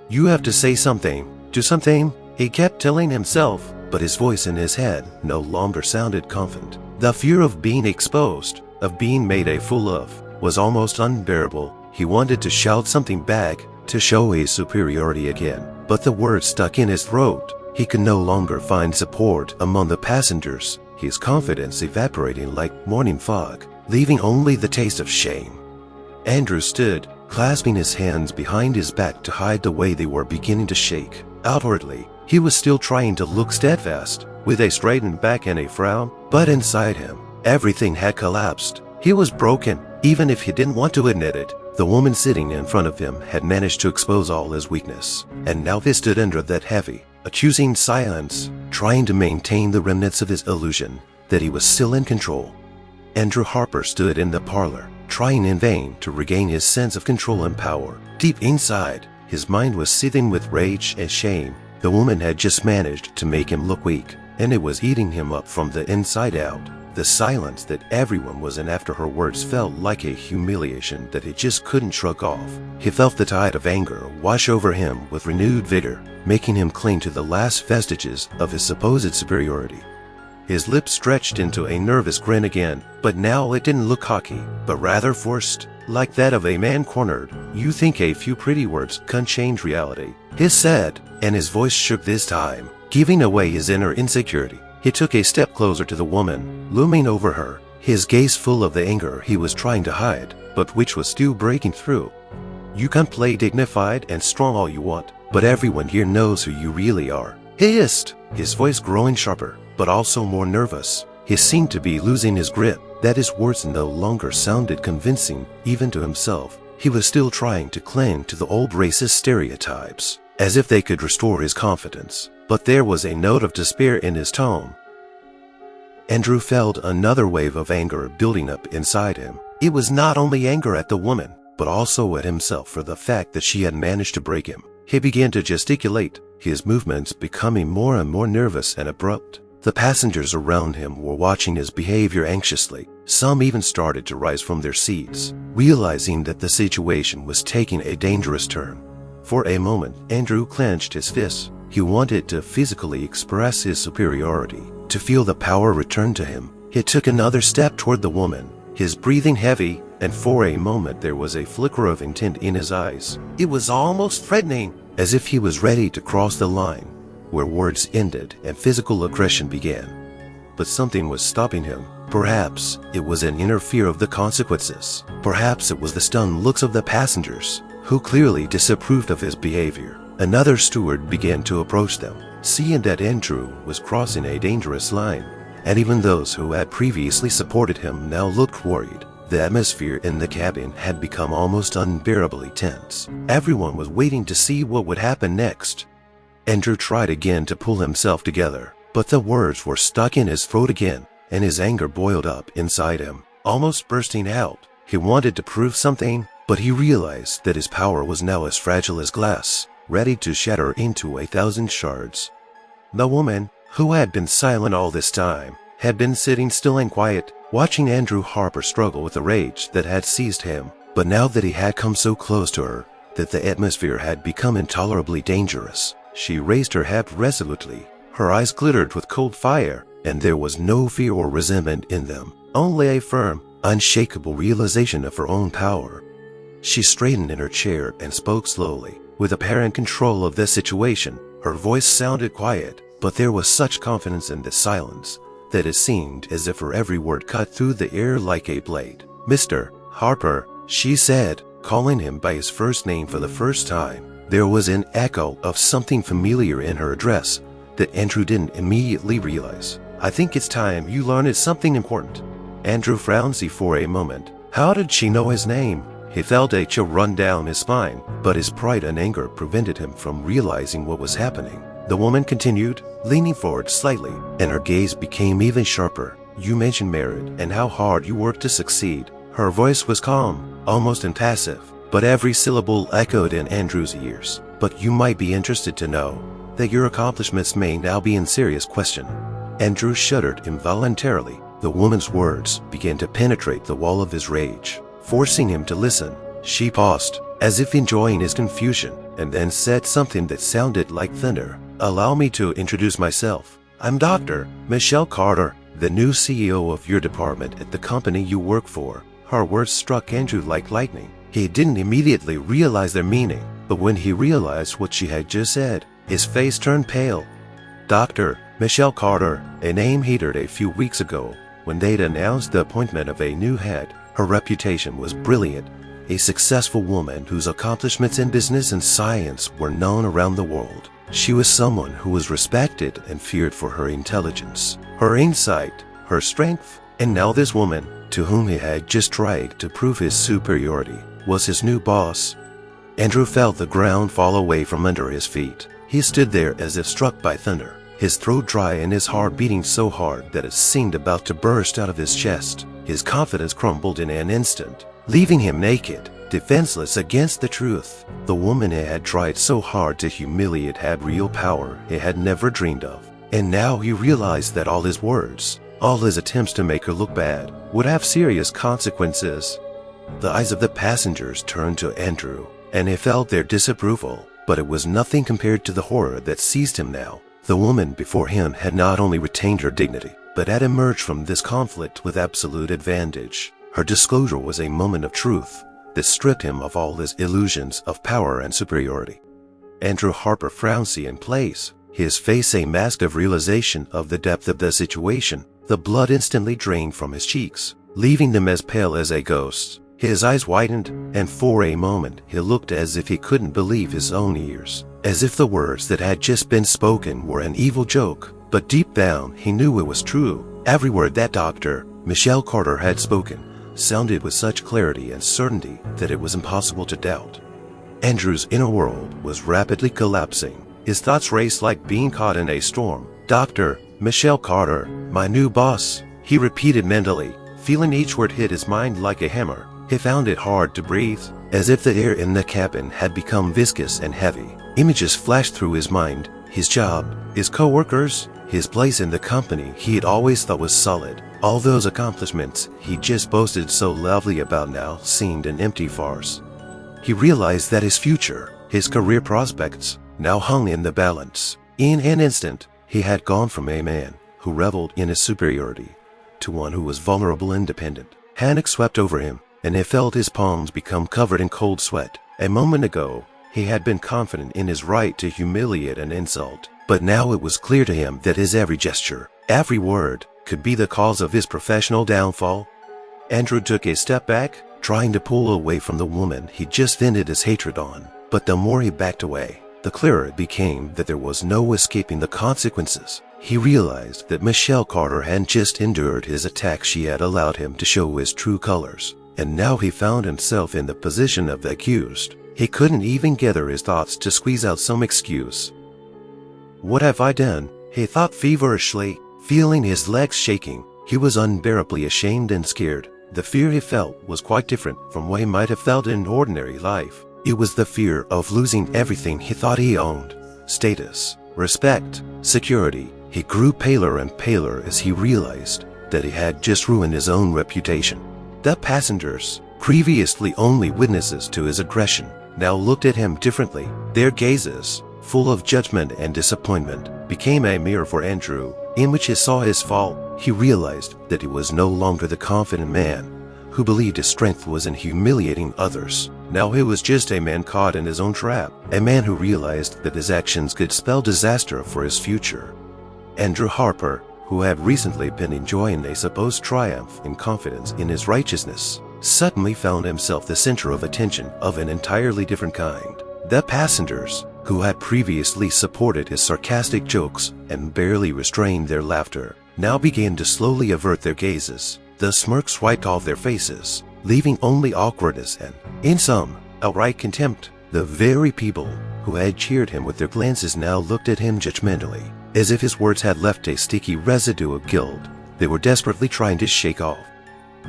You have to say something, do something, he kept telling himself, but his voice in his head no longer sounded confident. The fear of being exposed, of being made a fool of, was almost unbearable. He wanted to shout something back, to show his superiority again, but the words stuck in his throat. He could no longer find support among the passengers, his confidence evaporating like morning fog, leaving only the taste of shame. Andrew stood, clasping his hands behind his back to hide the way they were beginning to shake. Outwardly, he was still trying to look steadfast, with a straightened back and a frown, but inside him, everything had collapsed. He was broken, even if he didn't want to admit it. The woman sitting in front of him had managed to expose all his weakness, and now he stood under that heavy, accusing silence, trying to maintain the remnants of his illusion that he was still in control. Andrew Harper stood in the parlor, trying in vain to regain his sense of control and power. Deep inside, his mind was seething with rage and shame. The woman had just managed to make him look weak, and it was eating him up from the inside out. The silence that everyone was in after her words felt like a humiliation that he just couldn't shrug off. He felt the tide of anger wash over him with renewed vigor, making him cling to the last vestiges of his supposed superiority. His lips stretched into a nervous grin again, but now it didn't look cocky, but rather forced, like that of a man cornered. You think a few pretty words can change reality, he said, and his voice shook this time, giving away his inner insecurity. He took a step closer to the woman, looming over her, his gaze full of the anger he was trying to hide, but which was still breaking through. You can play dignified and strong all you want, but everyone here knows who you really are, he hissed, his voice growing sharper, but also more nervous. He seemed to be losing his grip, that his words no longer sounded convincing, even to himself. He was still trying to cling to the old racist stereotypes, as if they could restore his confidence. But there was a note of despair in his tone. Andrew felt another wave of anger building up inside him. It was not only anger at the woman, but also at himself for the fact that she had managed to break him. He began to gesticulate, his movements becoming more and more nervous and abrupt. The passengers around him were watching his behavior anxiously. Some even started to rise from their seats, realizing that the situation was taking a dangerous turn. For a moment, Andrew clenched his fists. He wanted to physically express his superiority, to feel the power return to him. He took another step toward the woman, his breathing heavy, and for a moment there was a flicker of intent in his eyes. It was almost threatening, as if he was ready to cross the line, where words ended and physical aggression began. But something was stopping him. Perhaps it was an inner fear of the consequences. Perhaps it was the stunned looks of the passengers, who clearly disapproved of his behavior. Another steward began to approach them, seeing that Andrew was crossing a dangerous line, and even those who had previously supported him now looked worried. The atmosphere in the cabin had become almost unbearably tense. Everyone was waiting to see what would happen next. Andrew tried again to pull himself together, but the words were stuck in his throat again, and his anger boiled up inside him, almost bursting out. He wanted to prove something, but he realized that his power was now as fragile as glass, ready to shatter into 1,000 shards. The woman, who had been silent all this time, had been sitting still and quiet, watching Andrew Harper struggle with the rage that had seized him. But now that he had come so close to her, that the atmosphere had become intolerably dangerous, she raised her head resolutely. Her eyes glittered with cold fire, and there was no fear or resentment in them, only a firm, unshakable realization of her own power. She straightened in her chair and spoke slowly, with apparent control of the situation. Her voice sounded quiet, but there was such confidence in the silence that it seemed as if her every word cut through the air like a blade. "Mr. Harper," she said, calling him by his first name for the first time. There was an echo of something familiar in her address that Andrew didn't immediately realize. "I think it's time you learned something important." Andrew frowned for a moment. How did she know his name? He felt a chill run down his spine, but his pride and anger prevented him from realizing what was happening. The woman continued, leaning forward slightly, and her gaze became even sharper. "You mentioned merit and how hard you worked to succeed." Her voice was calm, almost impassive, but every syllable echoed in Andrew's ears. "But you might be interested to know that your accomplishments may now be in serious question." Andrew shuddered involuntarily. The woman's words began to penetrate the wall of his rage, forcing him to listen. She paused, as if enjoying his confusion, and then said something that sounded like thunder. "Allow me to introduce myself. I'm Dr. Michelle Carter, the new CEO of your department at the company you work for." Her words struck Andrew like lightning. He didn't immediately realize their meaning, but when he realized what she had just said, his face turned pale. Dr. Michelle Carter, a name he'd heard a few weeks ago when they'd announced the appointment of a new head. Her reputation was brilliant, a successful woman whose accomplishments in business and science were known around the world. She was someone who was respected and feared for her intelligence, her insight, her strength, and now this woman, to whom he had just tried to prove his superiority, was his new boss. Andrew felt the ground fall away from under his feet. He stood there as if struck by thunder, his throat dry and his heart beating so hard that it seemed about to burst out of his chest. His confidence crumbled in an instant, leaving him naked, defenseless against the truth. The woman he had tried so hard to humiliate had real power he had never dreamed of. And now he realized that all his words, all his attempts to make her look bad, would have serious consequences. The eyes of the passengers turned to Andrew, and he felt their disapproval, but it was nothing compared to the horror that seized him now. The woman before him had not only retained her dignity, but had emerged from this conflict with absolute advantage. Her disclosure was a moment of truth that stripped him of all his illusions of power and superiority. Andrew Harper frowned in place, his face a mask of realization of the depth of the situation. The blood instantly drained from his cheeks, leaving them as pale as a ghost. His eyes widened, and for a moment he looked as if he couldn't believe his own ears, as if the words that had just been spoken were an evil joke. But deep down he knew it was true. Every word that Dr. Michelle Carter had spoken sounded with such clarity and certainty that it was impossible to doubt. Andrew's inner world was rapidly collapsing. His thoughts raced like being caught in a storm. "Dr. Michelle Carter, my new boss," he repeated mentally, feeling each word hit his mind like a hammer. He found it hard to breathe, as if the air in the cabin had become viscous and heavy. Images flashed through his mind, his job, his co-workers, his place in the company he had always thought was solid. All those accomplishments he just boasted so loudly about now seemed an empty farce. He realized that his future, his career prospects, now hung in the balance. In an instant, he had gone from a man who reveled in his superiority to one who was vulnerable and dependent. Panic swept over him, and he felt his palms become covered in cold sweat. A moment ago, he had been confident in his right to humiliate and insult, but now it was clear to him that his every gesture, every word, could be the cause of his professional downfall. Andrew took a step back, trying to pull away from the woman he just vented his hatred on. But the more he backed away, the clearer it became that there was no escaping the consequences. He realized that Michelle Carter hadn't just endured his attack, she had allowed him to show his true colors. And now he found himself in the position of the accused. He couldn't even gather his thoughts to squeeze out some excuse. "What have I done?" he thought feverishly, feeling his legs shaking. He was unbearably ashamed and scared. The fear he felt was quite different from what he might have felt in ordinary life. It was the fear of losing everything he thought he owned: status, respect, security. He grew paler and paler as he realized that he had just ruined his own reputation. The passengers, previously only witnesses to his aggression, now looked at him differently. Their gazes, full of judgment and disappointment, became a mirror for Andrew, in which he saw his fall. He realized that he was no longer the confident man who believed his strength was in humiliating others. Now he was just a man caught in his own trap, a man who realized that his actions could spell disaster for his future. Andrew Harper, who had recently been enjoying a supposed triumph in confidence in his righteousness, suddenly found himself the center of attention of an entirely different kind. The passengers, who had previously supported his sarcastic jokes and barely restrained their laughter, now began to slowly avert their gazes. The smirks wiped off their faces, leaving only awkwardness and, in some, outright contempt. The very people who had cheered him with their glances now looked at him judgmentally, as if his words had left a sticky residue of guilt they were desperately trying to shake off.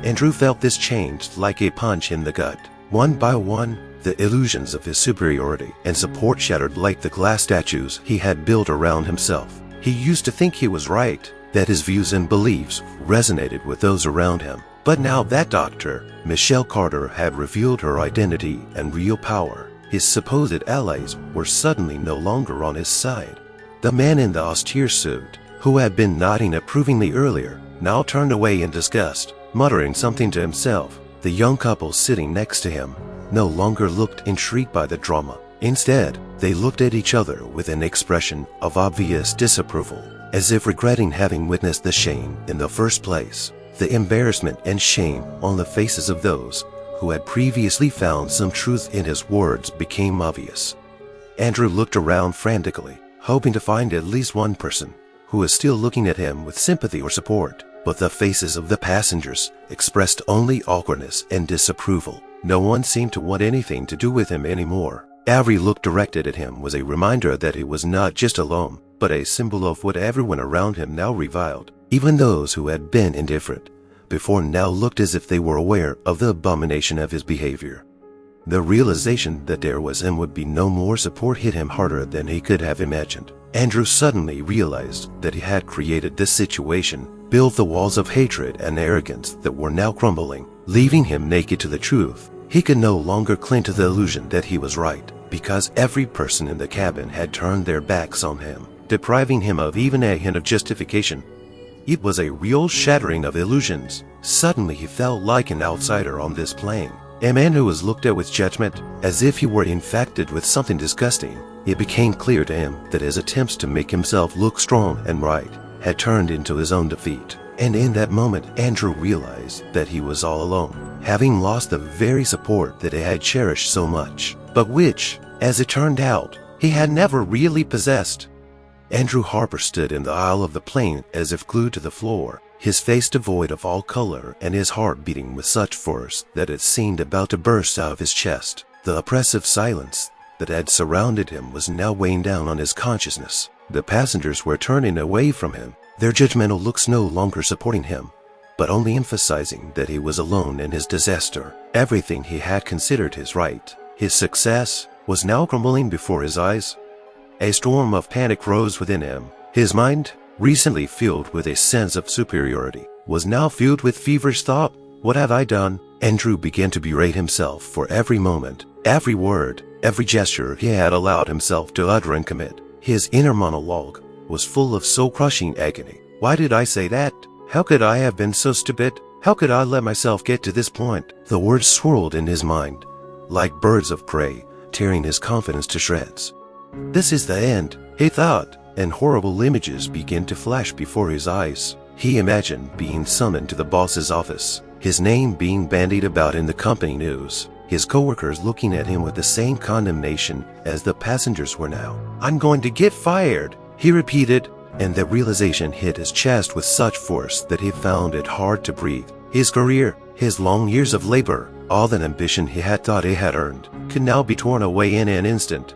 Andrew felt this change like a punch in the gut. One by one, the illusions of his superiority and support shattered like the glass statues he had built around himself. He used to think he was right, that his views and beliefs resonated with those around him. But now that Dr. Michelle Carter had revealed her identity and real power, his supposed allies were suddenly no longer on his side. The man in the austere suit, who had been nodding approvingly earlier, now turned away in disgust, muttering something to himself. The young couple sitting next to him no longer looked intrigued by the drama. Instead, they looked at each other with an expression of obvious disapproval, as if regretting having witnessed the shame in the first place. The embarrassment and shame on the faces of those who had previously found some truth in his words became obvious. Andrew looked around frantically, hoping to find at least one person who was still looking at him with sympathy or support. But the faces of the passengers expressed only awkwardness and disapproval. No one seemed to want anything to do with him anymore. Every look directed at him was a reminder that he was not just alone, but a symbol of what everyone around him now reviled. Even those who had been indifferent before now looked as if they were aware of the abomination of his behavior. The realization that there was and would be no more support hit him harder than he could have imagined. Andrew suddenly realized that he had created this situation, built the walls of hatred and arrogance that were now crumbling, leaving him naked to the truth. He could no longer cling to the illusion that he was right, because every person in the cabin had turned their backs on him, depriving him of even a hint of justification. It was a real shattering of illusions. Suddenly he felt like an outsider on this plane, a man who was looked at with judgment, as if he were infected with something disgusting. It became clear to him that his attempts to make himself look strong and right had turned into his own defeat. And in that moment, Andrew realized that he was all alone, having lost the very support that he had cherished so much, but which, as it turned out, he had never really possessed. Andrew Harper stood in the aisle of the plane as if glued to the floor, his face devoid of all color and his heart beating with such force that it seemed about to burst out of his chest. The oppressive silence that had surrounded him was now weighing down on his consciousness. The passengers were turning away from him, their judgmental looks no longer supporting him, but only emphasizing that he was alone in his disaster. Everything he had considered his right, his success, was now crumbling before his eyes. A storm of panic rose within him. His mind, recently filled with a sense of superiority, was now filled with feverish thought. What had I done? Andrew began to berate himself for every moment, every word, every gesture he had allowed himself to utter and commit. His inner monologue was full of soul-crushing agony. Why did I say that? How could I have been so stupid? How could I let myself get to this point? The words swirled in his mind, like birds of prey, tearing his confidence to shreds. This is the end, he thought, and horrible images began to flash before his eyes. He imagined being summoned to the boss's office, his name being bandied about in the company news, his coworkers looking at him with the same condemnation as the passengers were now. "I'm going to get fired," he repeated, and the realization hit his chest with such force that he found it hard to breathe. His career, his long years of labor, all the ambition he had thought he had earned, could now be torn away in an instant.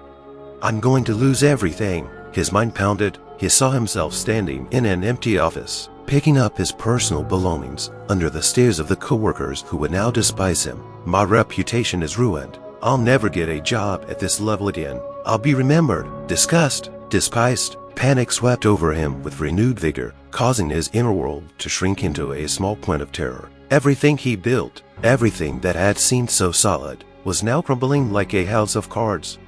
"I'm going to lose everything," his mind pounded. He saw himself standing in an empty office, picking up his personal belongings under the stares of the coworkers who would now despise him. "My reputation is ruined. I'll never get a job at this level again. I'll be remembered, discussed, despised." Panic swept over him with renewed vigor, causing his inner world to shrink into a small point of terror. Everything he built, everything that had seemed so solid, was now crumbling like a house of cards.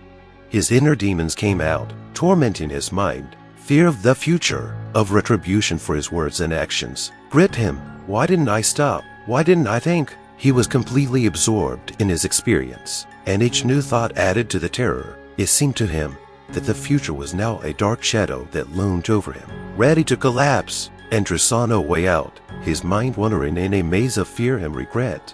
His inner demons came out, tormenting his mind. Fear of the future, of retribution for his words and actions, gripped him. Why didn't I stop? Why didn't I think? He was completely absorbed in his experience, and each new thought added to the terror. It seemed to him that the future was now a dark shadow that loomed over him, ready to collapse. Andrew saw no way out, his mind wandering in a maze of fear and regret.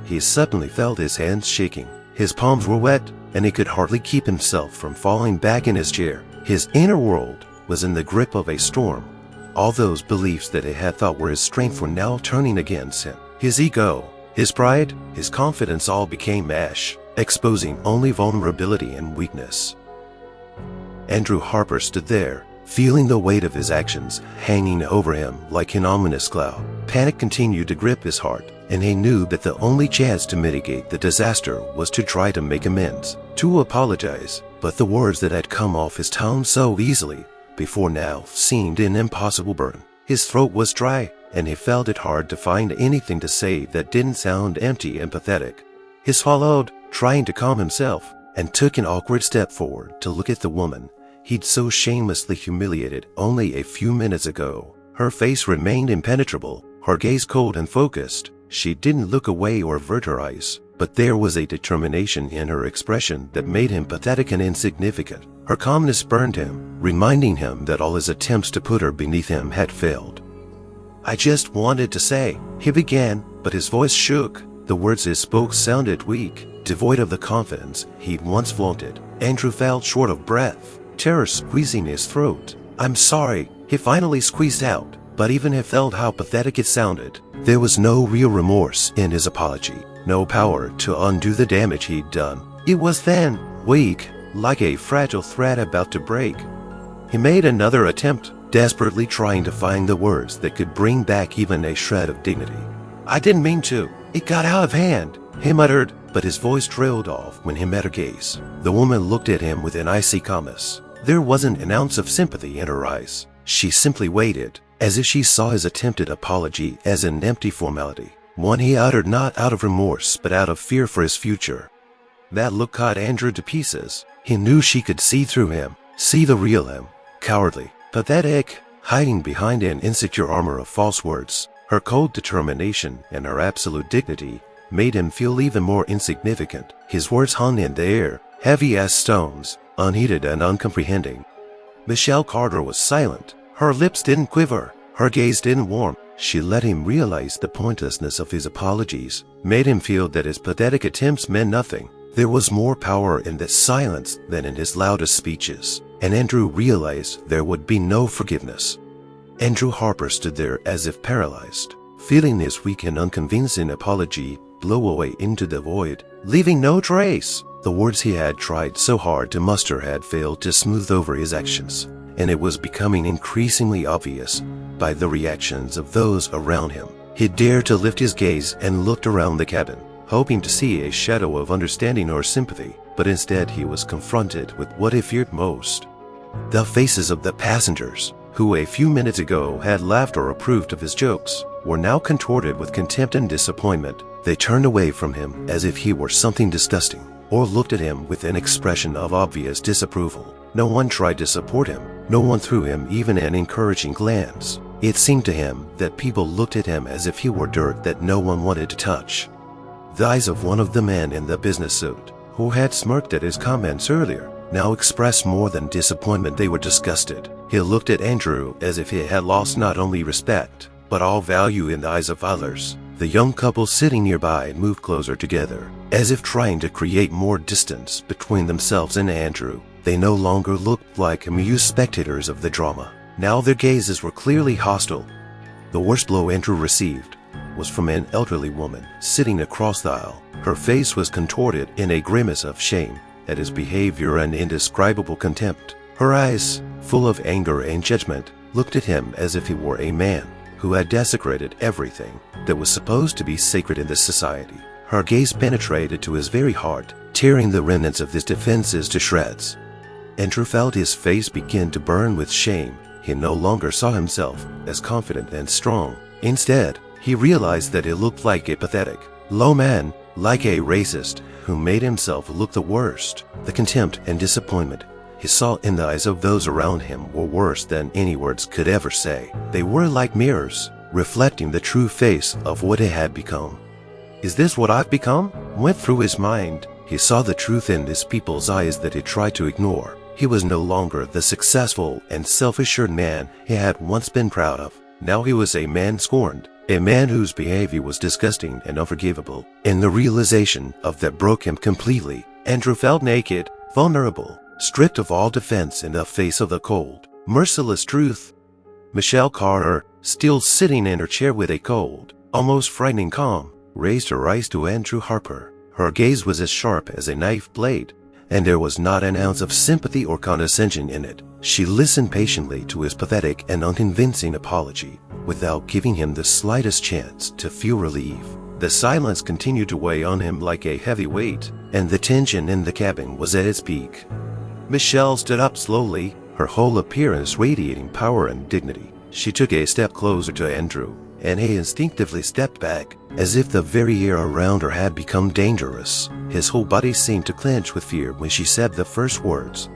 He suddenly felt his hands shaking. His palms were wet, and he could hardly keep himself from falling back in his chair. His inner world was in the grip of a storm. All those beliefs that he had thought were his strength were now turning against him. His ego, his pride, his confidence all became ash, exposing only vulnerability and weakness. Andrew Harper stood there, feeling the weight of his actions hanging over him like an ominous cloud. Panic continued to grip his heart, and he knew that the only chance to mitigate the disaster was to try to make amends, to apologize. But the words that had come off his tongue so easily before now seemed an impossible burden. His throat was dry, and he felt it hard to find anything to say that didn't sound empty and pathetic. He swallowed, trying to calm himself, and took an awkward step forward to look at the woman he'd so shamelessly humiliated only a few minutes ago. Her face remained impenetrable, her gaze cold and focused. She didn't look away or avert her eyes, but there was a determination in her expression that made him pathetic and insignificant. Her calmness burned him, reminding him that all his attempts to put her beneath him had failed. "I just wanted to say," he began, but his voice shook. The words he spoke sounded weak, devoid of the confidence he'd once flaunted. Andrew felt short of breath, terror squeezing his throat. "I'm sorry," he finally squeezed out, but even he felt how pathetic it sounded. There was no real remorse in his apology, no power to undo the damage he'd done. It was then, weak, like a fragile thread about to break. He made another attempt, desperately trying to find the words that could bring back even a shred of dignity. "I didn't mean to. It got out of hand," he muttered, but his voice trailed off when he met her gaze. The woman looked at him with an icy calmness. There wasn't an ounce of sympathy in her eyes. She simply waited, as if she saw his attempted apology as an empty formality, one he uttered not out of remorse but out of fear for his future. That look cut Andrew to pieces. He knew she could see through him, see the real him, cowardly, pathetic, hiding behind an insecure armor of false words. Her cold determination and her absolute dignity made him feel even more insignificant. His words hung in the air, heavy as stones, unheeded and uncomprehending. Michelle Carter was silent. Her lips didn't quiver. Her gaze didn't warm. She let him realize the pointlessness of his apologies, made him feel that his pathetic attempts meant nothing. There was more power in this silence than in his loudest speeches, and Andrew realized there would be no forgiveness. Andrew Harper stood there as if paralyzed, feeling his weak and unconvincing apology blow away into the void, leaving no trace. The words he had tried so hard to muster had failed to smooth over his actions, and it was becoming increasingly obvious by the reactions of those around him. He dared to lift his gaze and looked around the cabin, hoping to see a shadow of understanding or sympathy, but instead he was confronted with what he feared most. The faces of the passengers, who a few minutes ago had laughed or approved of his jokes, were now contorted with contempt and disappointment. They turned away from him as if he were something disgusting, or looked at him with an expression of obvious disapproval. No one tried to support him. No one threw him even an encouraging glance. It seemed to him that people looked at him as if he were dirt that no one wanted to touch. The eyes of one of the men in the business suit, who had smirked at his comments earlier, now expressed more than disappointment. They were disgusted. He looked at Andrew as if he had lost not only respect, but all value in the eyes of others. The young couple sitting nearby moved closer together, as if trying to create more distance between themselves and Andrew. They no longer looked like amused spectators of the drama. Now their gazes were clearly hostile. The worst blow Andrew received was from an elderly woman sitting across the aisle. Her face was contorted in a grimace of shame at his behavior and indescribable contempt. Her eyes, full of anger and judgment, looked at him as if he were a man who had desecrated everything that was supposed to be sacred in this society. Her gaze penetrated to his very heart, tearing the remnants of his defenses to shreds. Andrew felt his face begin to burn with shame. He no longer saw himself as confident and strong. Instead, he realized that he looked like a pathetic, low man, like a racist who made himself look the worst. The contempt and disappointment he saw in the eyes of those around him were worse than any words could ever say. They were like mirrors, reflecting the true face of what he had become. "Is this what I've become?" went through his mind. He saw the truth in these people's eyes that he tried to ignore. He was no longer the successful and self-assured man he had once been proud of. Now he was a man scorned, a man whose behavior was disgusting and unforgivable. And the realization of that broke him completely. Andrew felt naked, vulnerable, stripped of all defense in the face of the cold, merciless truth. Michelle Carter, still sitting in her chair with a cold, almost frightening calm, raised her eyes to Andrew Harper. Her gaze was as sharp as a knife blade, and there was not an ounce of sympathy or condescension in it. She listened patiently to his pathetic and unconvincing apology, without giving him the slightest chance to feel relief. The silence continued to weigh on him like a heavy weight, and the tension in the cabin was at its peak. Michelle stood up slowly, her whole appearance radiating power and dignity. She took a step closer to Andrew, and he instinctively stepped back, as if the very air around her had become dangerous. His whole body seemed to clench with fear when she said the first words.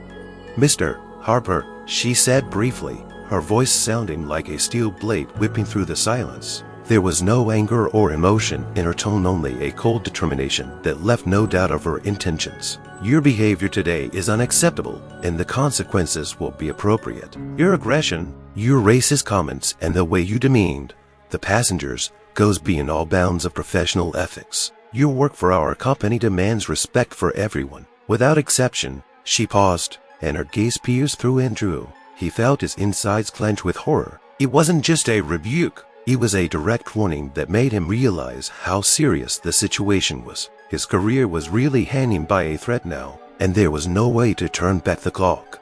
"Mr. Harper," she said briefly, her voice sounding like a steel blade whipping through the silence. There was no anger or emotion in her tone, only a cold determination that left no doubt of her intentions. "Your behavior today is unacceptable, and the consequences will be appropriate. Your aggression, your racist comments, and the way you demeaned the passengers goes beyond all bounds of professional ethics. Your work for our company demands respect for everyone, without exception." She paused, and her gaze pierced through Andrew. He felt his insides clench with horror. It wasn't just a rebuke. It was a direct warning that made him realize how serious the situation was. His career was really hanging by a thread now, and there was no way to turn back the clock.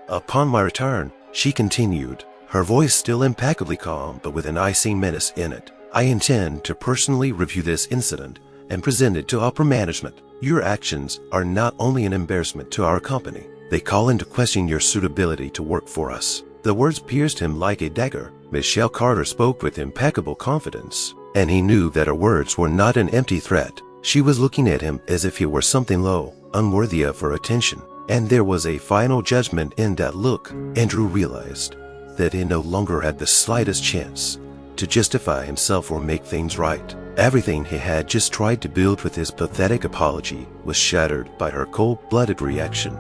"Upon my return," she continued, her voice still impeccably calm but with an icy menace in it, "I intend to personally review this incident and present it to upper management. Your actions are not only an embarrassment to our company, they call into question your suitability to work for us." The words pierced him like a dagger. Michelle Carter spoke with impeccable confidence, and he knew that her words were not an empty threat. She was looking at him as if he were something low, unworthy of her attention, and there was a final judgment in that look. Andrew realized that he no longer had the slightest chance to justify himself or make things right. Everything he had just tried to build with his pathetic apology was shattered by her cold-blooded reaction.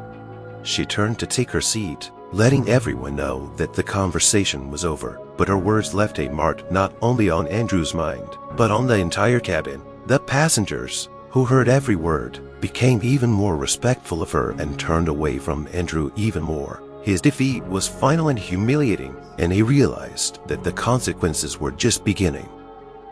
She turned to take her seat, letting everyone know that the conversation was over, but her words left a mark not only on Andrew's mind, but on the entire cabin. The passengers, who heard every word, became even more respectful of her and turned away from Andrew even more. His defeat was final and humiliating, and he realized that the consequences were just beginning.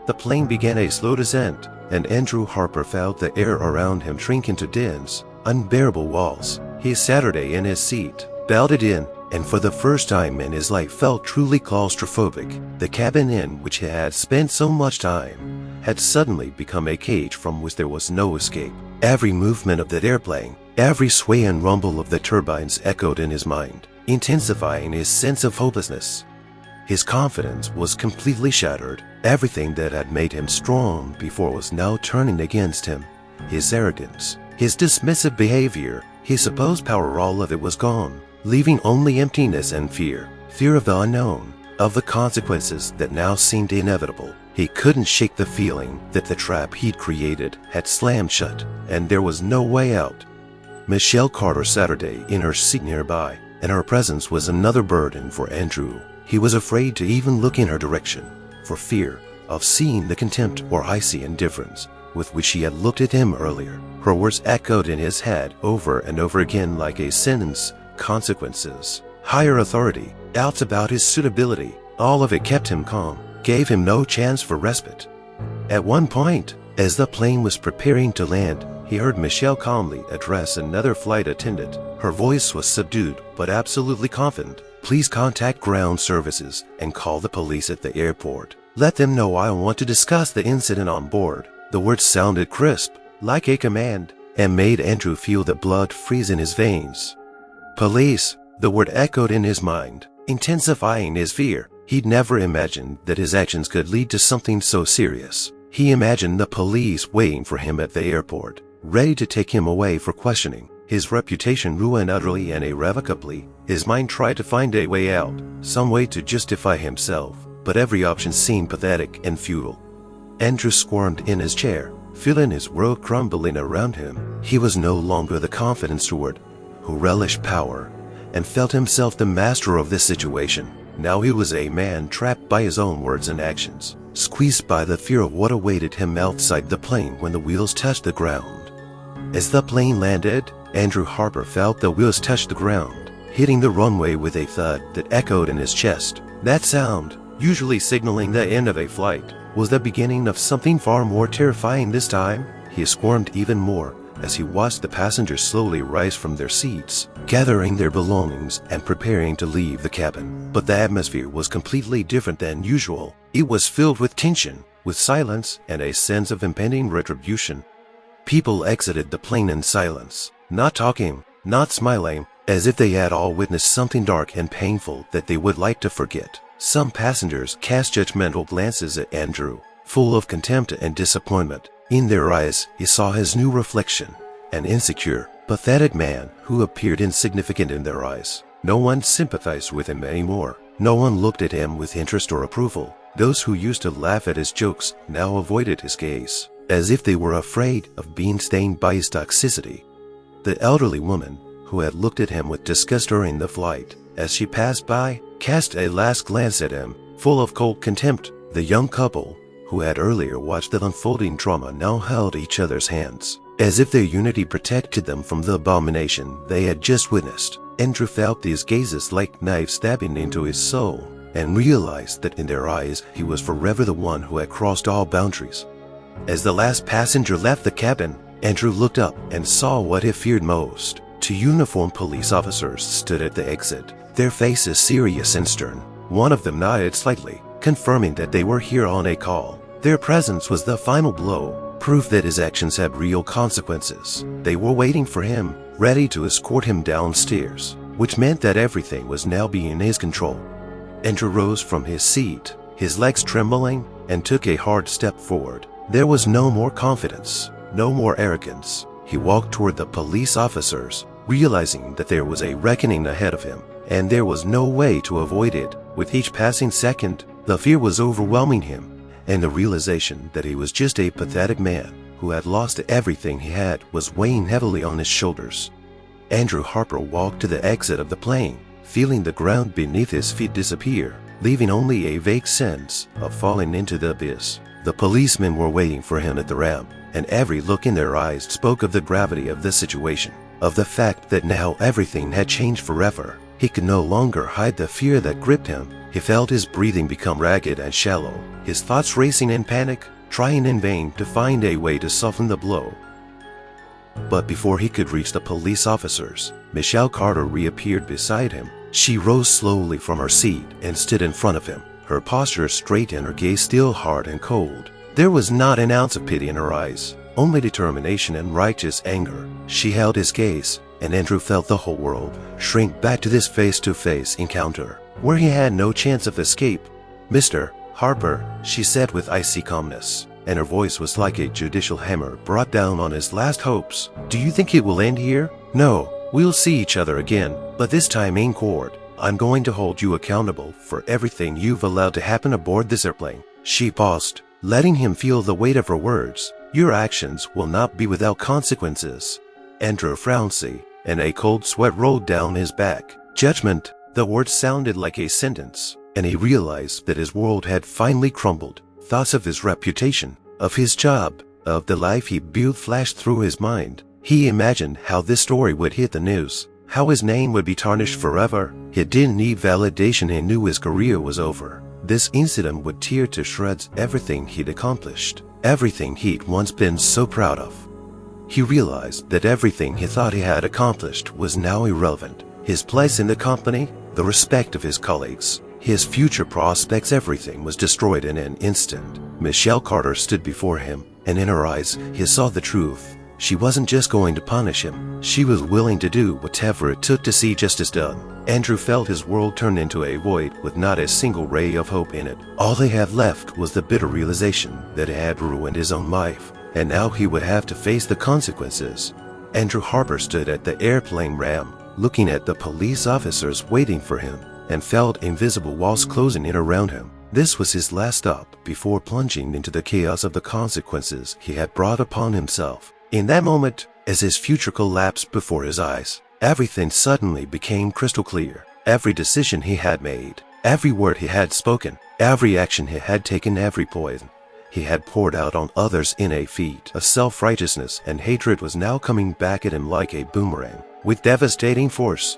The plane began a slow descent, and Andrew Harper felt the air around him shrink into dense, unbearable walls. He sat in his seat, belted in, and for the first time in his life felt truly claustrophobic. The cabin in which he had spent so much time had suddenly become a cage from which there was no escape. Every movement of that airplane, every sway and rumble of the turbines echoed in his mind, intensifying his sense of hopelessness. His confidence was completely shattered. Everything that had made him strong before was now turning against him. His arrogance, his dismissive behavior, his supposed power, all of it was gone, leaving only emptiness and fear. Fear of the unknown, of the consequences that now seemed inevitable. He couldn't shake the feeling that the trap he'd created had slammed shut, and there was no way out. Michelle Carter sat in her seat nearby, and her presence was another burden for Andrew. He was afraid to even look in her direction, for fear of seeing the contempt or icy indifference with which she had looked at him earlier. Her words echoed in his head over and over again like a sentence. Consequences, higher authority, doubts about his suitability, all of it kept him calm, gave him no chance for respite. At one point, as the plane was preparing to land, he heard Michelle calmly address another flight attendant. Her voice was subdued but absolutely confident. "Please contact ground services and call the police at the airport. Let them know I want to discuss the incident on board." The words sounded crisp, like a command, and made Andrew feel the blood freeze in his veins. "Police," the word echoed in his mind, intensifying his fear. He'd never imagined that his actions could lead to something so serious. He imagined the police waiting for him at the airport, ready to take him away for questioning. His reputation ruined utterly and irrevocably. His mind tried to find a way out, some way to justify himself, but every option seemed pathetic and futile. Andrew squirmed in his chair, feeling his world crumbling around him. He was no longer the confident Stewart who relished power and felt himself the master of this situation. Now he was a man trapped by his own words and actions, squeezed by the fear of what awaited him outside the plane when the wheels touched the ground. As the plane landed, Andrew Harper felt the wheels touch the ground, hitting the runway with a thud that echoed in his chest. That sound, usually signaling the end of a flight, was the beginning of something far more terrifying this time. He squirmed even more as he watched the passengers slowly rise from their seats, gathering their belongings and preparing to leave the cabin. But the atmosphere was completely different than usual. It was filled with tension, with silence, and a sense of impending retribution. People exited the plane in silence, not talking, not smiling, as if they had all witnessed something dark and painful that they would like to forget. Some passengers cast judgmental glances at Andrew, full of contempt and disappointment. In their eyes, he saw his new reflection, an insecure, pathetic man who appeared insignificant in their eyes. No one sympathized with him anymore. No one looked at him with interest or approval. Those who used to laugh at his jokes now avoided his gaze, as if they were afraid of being stained by his toxicity. The elderly woman, who had looked at him with disgust during the flight, as she passed by, cast a last glance at him, full of cold contempt. The young couple, who had earlier watched the unfolding drama, now held each other's hands, as if their unity protected them from the abomination they had just witnessed. Andrew felt these gazes like knives stabbing into his soul, and realized that in their eyes he was forever the one who had crossed all boundaries. As the last passenger left the cabin, Andrew looked up and saw what he feared most. Two uniformed police officers stood at the exit, their faces serious and stern. One of them nodded slightly, confirming that they were here on a call. Their presence was the final blow, proof that his actions had real consequences. They were waiting for him, ready to escort him downstairs, which meant that everything was now being in his control. Andrew rose from his seat, his legs trembling, and took a hard step forward. There was no more confidence, no more arrogance. He walked toward the police officers, realizing that there was a reckoning ahead of him, and there was no way to avoid it. With each passing second, the fear was overwhelming him, and the realization that he was just a pathetic man who had lost everything he had was weighing heavily on his shoulders. Andrew Harper walked to the exit of the plane, feeling the ground beneath his feet disappear, leaving only a vague sense of falling into the abyss. The policemen were waiting for him at the ramp, and every look in their eyes spoke of the gravity of the situation, of the fact that now everything had changed forever. He could no longer hide the fear that gripped him. He felt his breathing become ragged and shallow, his thoughts racing in panic, trying in vain to find a way to soften the blow. But before he could reach the police officers, Michelle Carter reappeared beside him. She rose slowly from her seat and stood in front of him, her posture straight and her gaze still hard and cold. There was not an ounce of pity in her eyes, only determination and righteous anger. She held his gaze, and Andrew felt the whole world shrink back to this face-to-face encounter, where he had no chance of escape. "Mr. Harper," she said with icy calmness, and her voice was like a judicial hammer brought down on his last hopes. "Do you think it will end here? No, we'll see each other again, but this time in court. I'm going to hold you accountable for everything you've allowed to happen aboard this airplane." She paused, letting him feel the weight of her words. "Your actions will not be without consequences." Andrew frowned, and a cold sweat rolled down his back. Judgment. The word sounded like a sentence, and he realized that his world had finally crumbled. Thoughts of his reputation, of his job, of the life he built flashed through his mind. He imagined how this story would hit the news, how his name would be tarnished forever. He didn't need validation. He knew his career was over. This incident would tear to shreds everything he'd accomplished, everything he'd once been so proud of. He realized that everything he thought he had accomplished was now irrelevant. His place in the company, the respect of his colleagues, his future prospects, everything was destroyed in an instant. Michelle Carter stood before him, and in her eyes he saw the truth. She wasn't just going to punish him. She was willing to do whatever it took to see justice done. Andrew felt his world turn into a void with not a single ray of hope in it. All he had left was the bitter realization that he had ruined his own life, and now he would have to face the consequences. Andrew Harper stood at the airplane ramp, looking at the police officers waiting for him, and felt invisible walls closing in around him. This was his last stop before plunging into the chaos of the consequences he had brought upon himself. In that moment, as his future collapsed before his eyes, everything suddenly became crystal clear. Every decision he had made, every word he had spoken, every action he had taken, every poison, he had poured out on others in a feat of self-righteousness, and hatred was now coming back at him like a boomerang, with devastating force.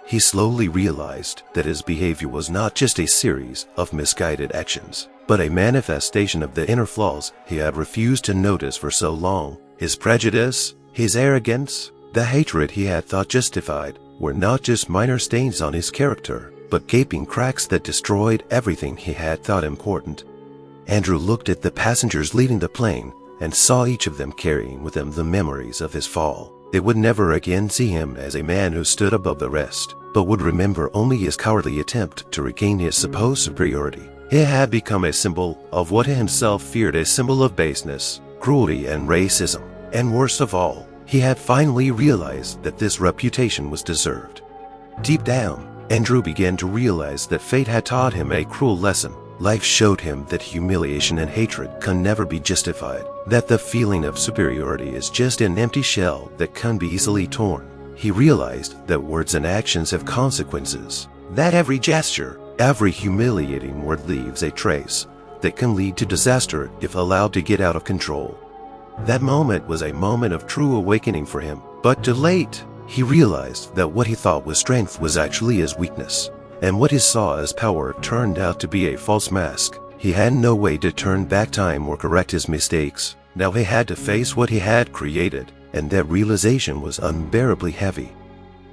He slowly realized that his behavior was not just a series of misguided actions, but a manifestation of the inner flaws he had refused to notice for so long. His prejudice, his arrogance, the hatred he had thought justified were not just minor stains on his character, but gaping cracks that destroyed everything he had thought important. Andrew looked at the passengers leaving the plane and saw each of them carrying with them the memories of his fall. They would never again see him as a man who stood above the rest, but would remember only his cowardly attempt to regain his supposed superiority. He had become a symbol of what he himself feared, a symbol of baseness, cruelty, and racism. And worst of all, he had finally realized that this reputation was deserved. Deep down, Andrew began to realize that fate had taught him a cruel lesson. Life showed him that humiliation and hatred can never be justified, that the feeling of superiority is just an empty shell that can be easily torn. He realized that words and actions have consequences, that every gesture, every humiliating word leaves a trace that can lead to disaster if allowed to get out of control. That moment was a moment of true awakening for him, but too late. He realized that what he thought was strength was actually his weakness, and what he saw as power turned out to be a false mask. He had no way to turn back time or correct his mistakes. Now he had to face what he had created, and that realization was unbearably heavy.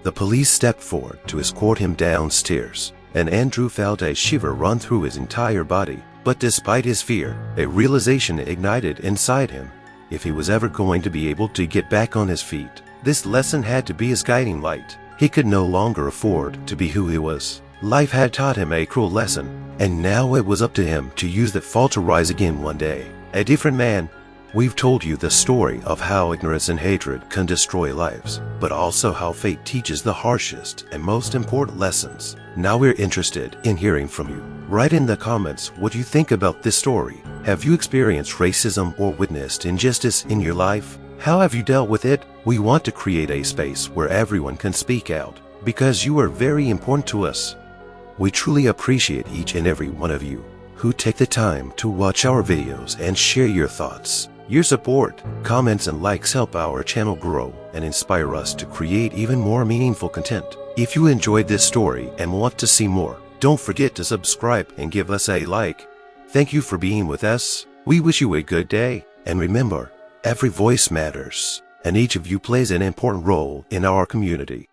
The police stepped forward to escort him downstairs, and Andrew felt a shiver run through his entire body. But despite his fear, a realization ignited inside him. If he was ever going to be able to get back on his feet, this lesson had to be his guiding light. He could no longer afford to be who he was. Life had taught him a cruel lesson, and now it was up to him to use that fall to rise again one day, a different man. We've told you the story of how ignorance and hatred can destroy lives, but also how fate teaches the harshest and most important lessons. Now we're interested in hearing from you. Write in the comments what you think about this story. Have you experienced racism or witnessed injustice in your life? How have you dealt with it? We want to create a space where everyone can speak out, because you are very important to us. We truly appreciate each and every one of you who take the time to watch our videos and share your thoughts. Your support, comments, and likes help our channel grow and inspire us to create even more meaningful content. If you enjoyed this story and want to see more, don't forget to subscribe and give us a like. Thank you for being with us. We wish you a good day, and remember, every voice matters, and each of you plays an important role in our community.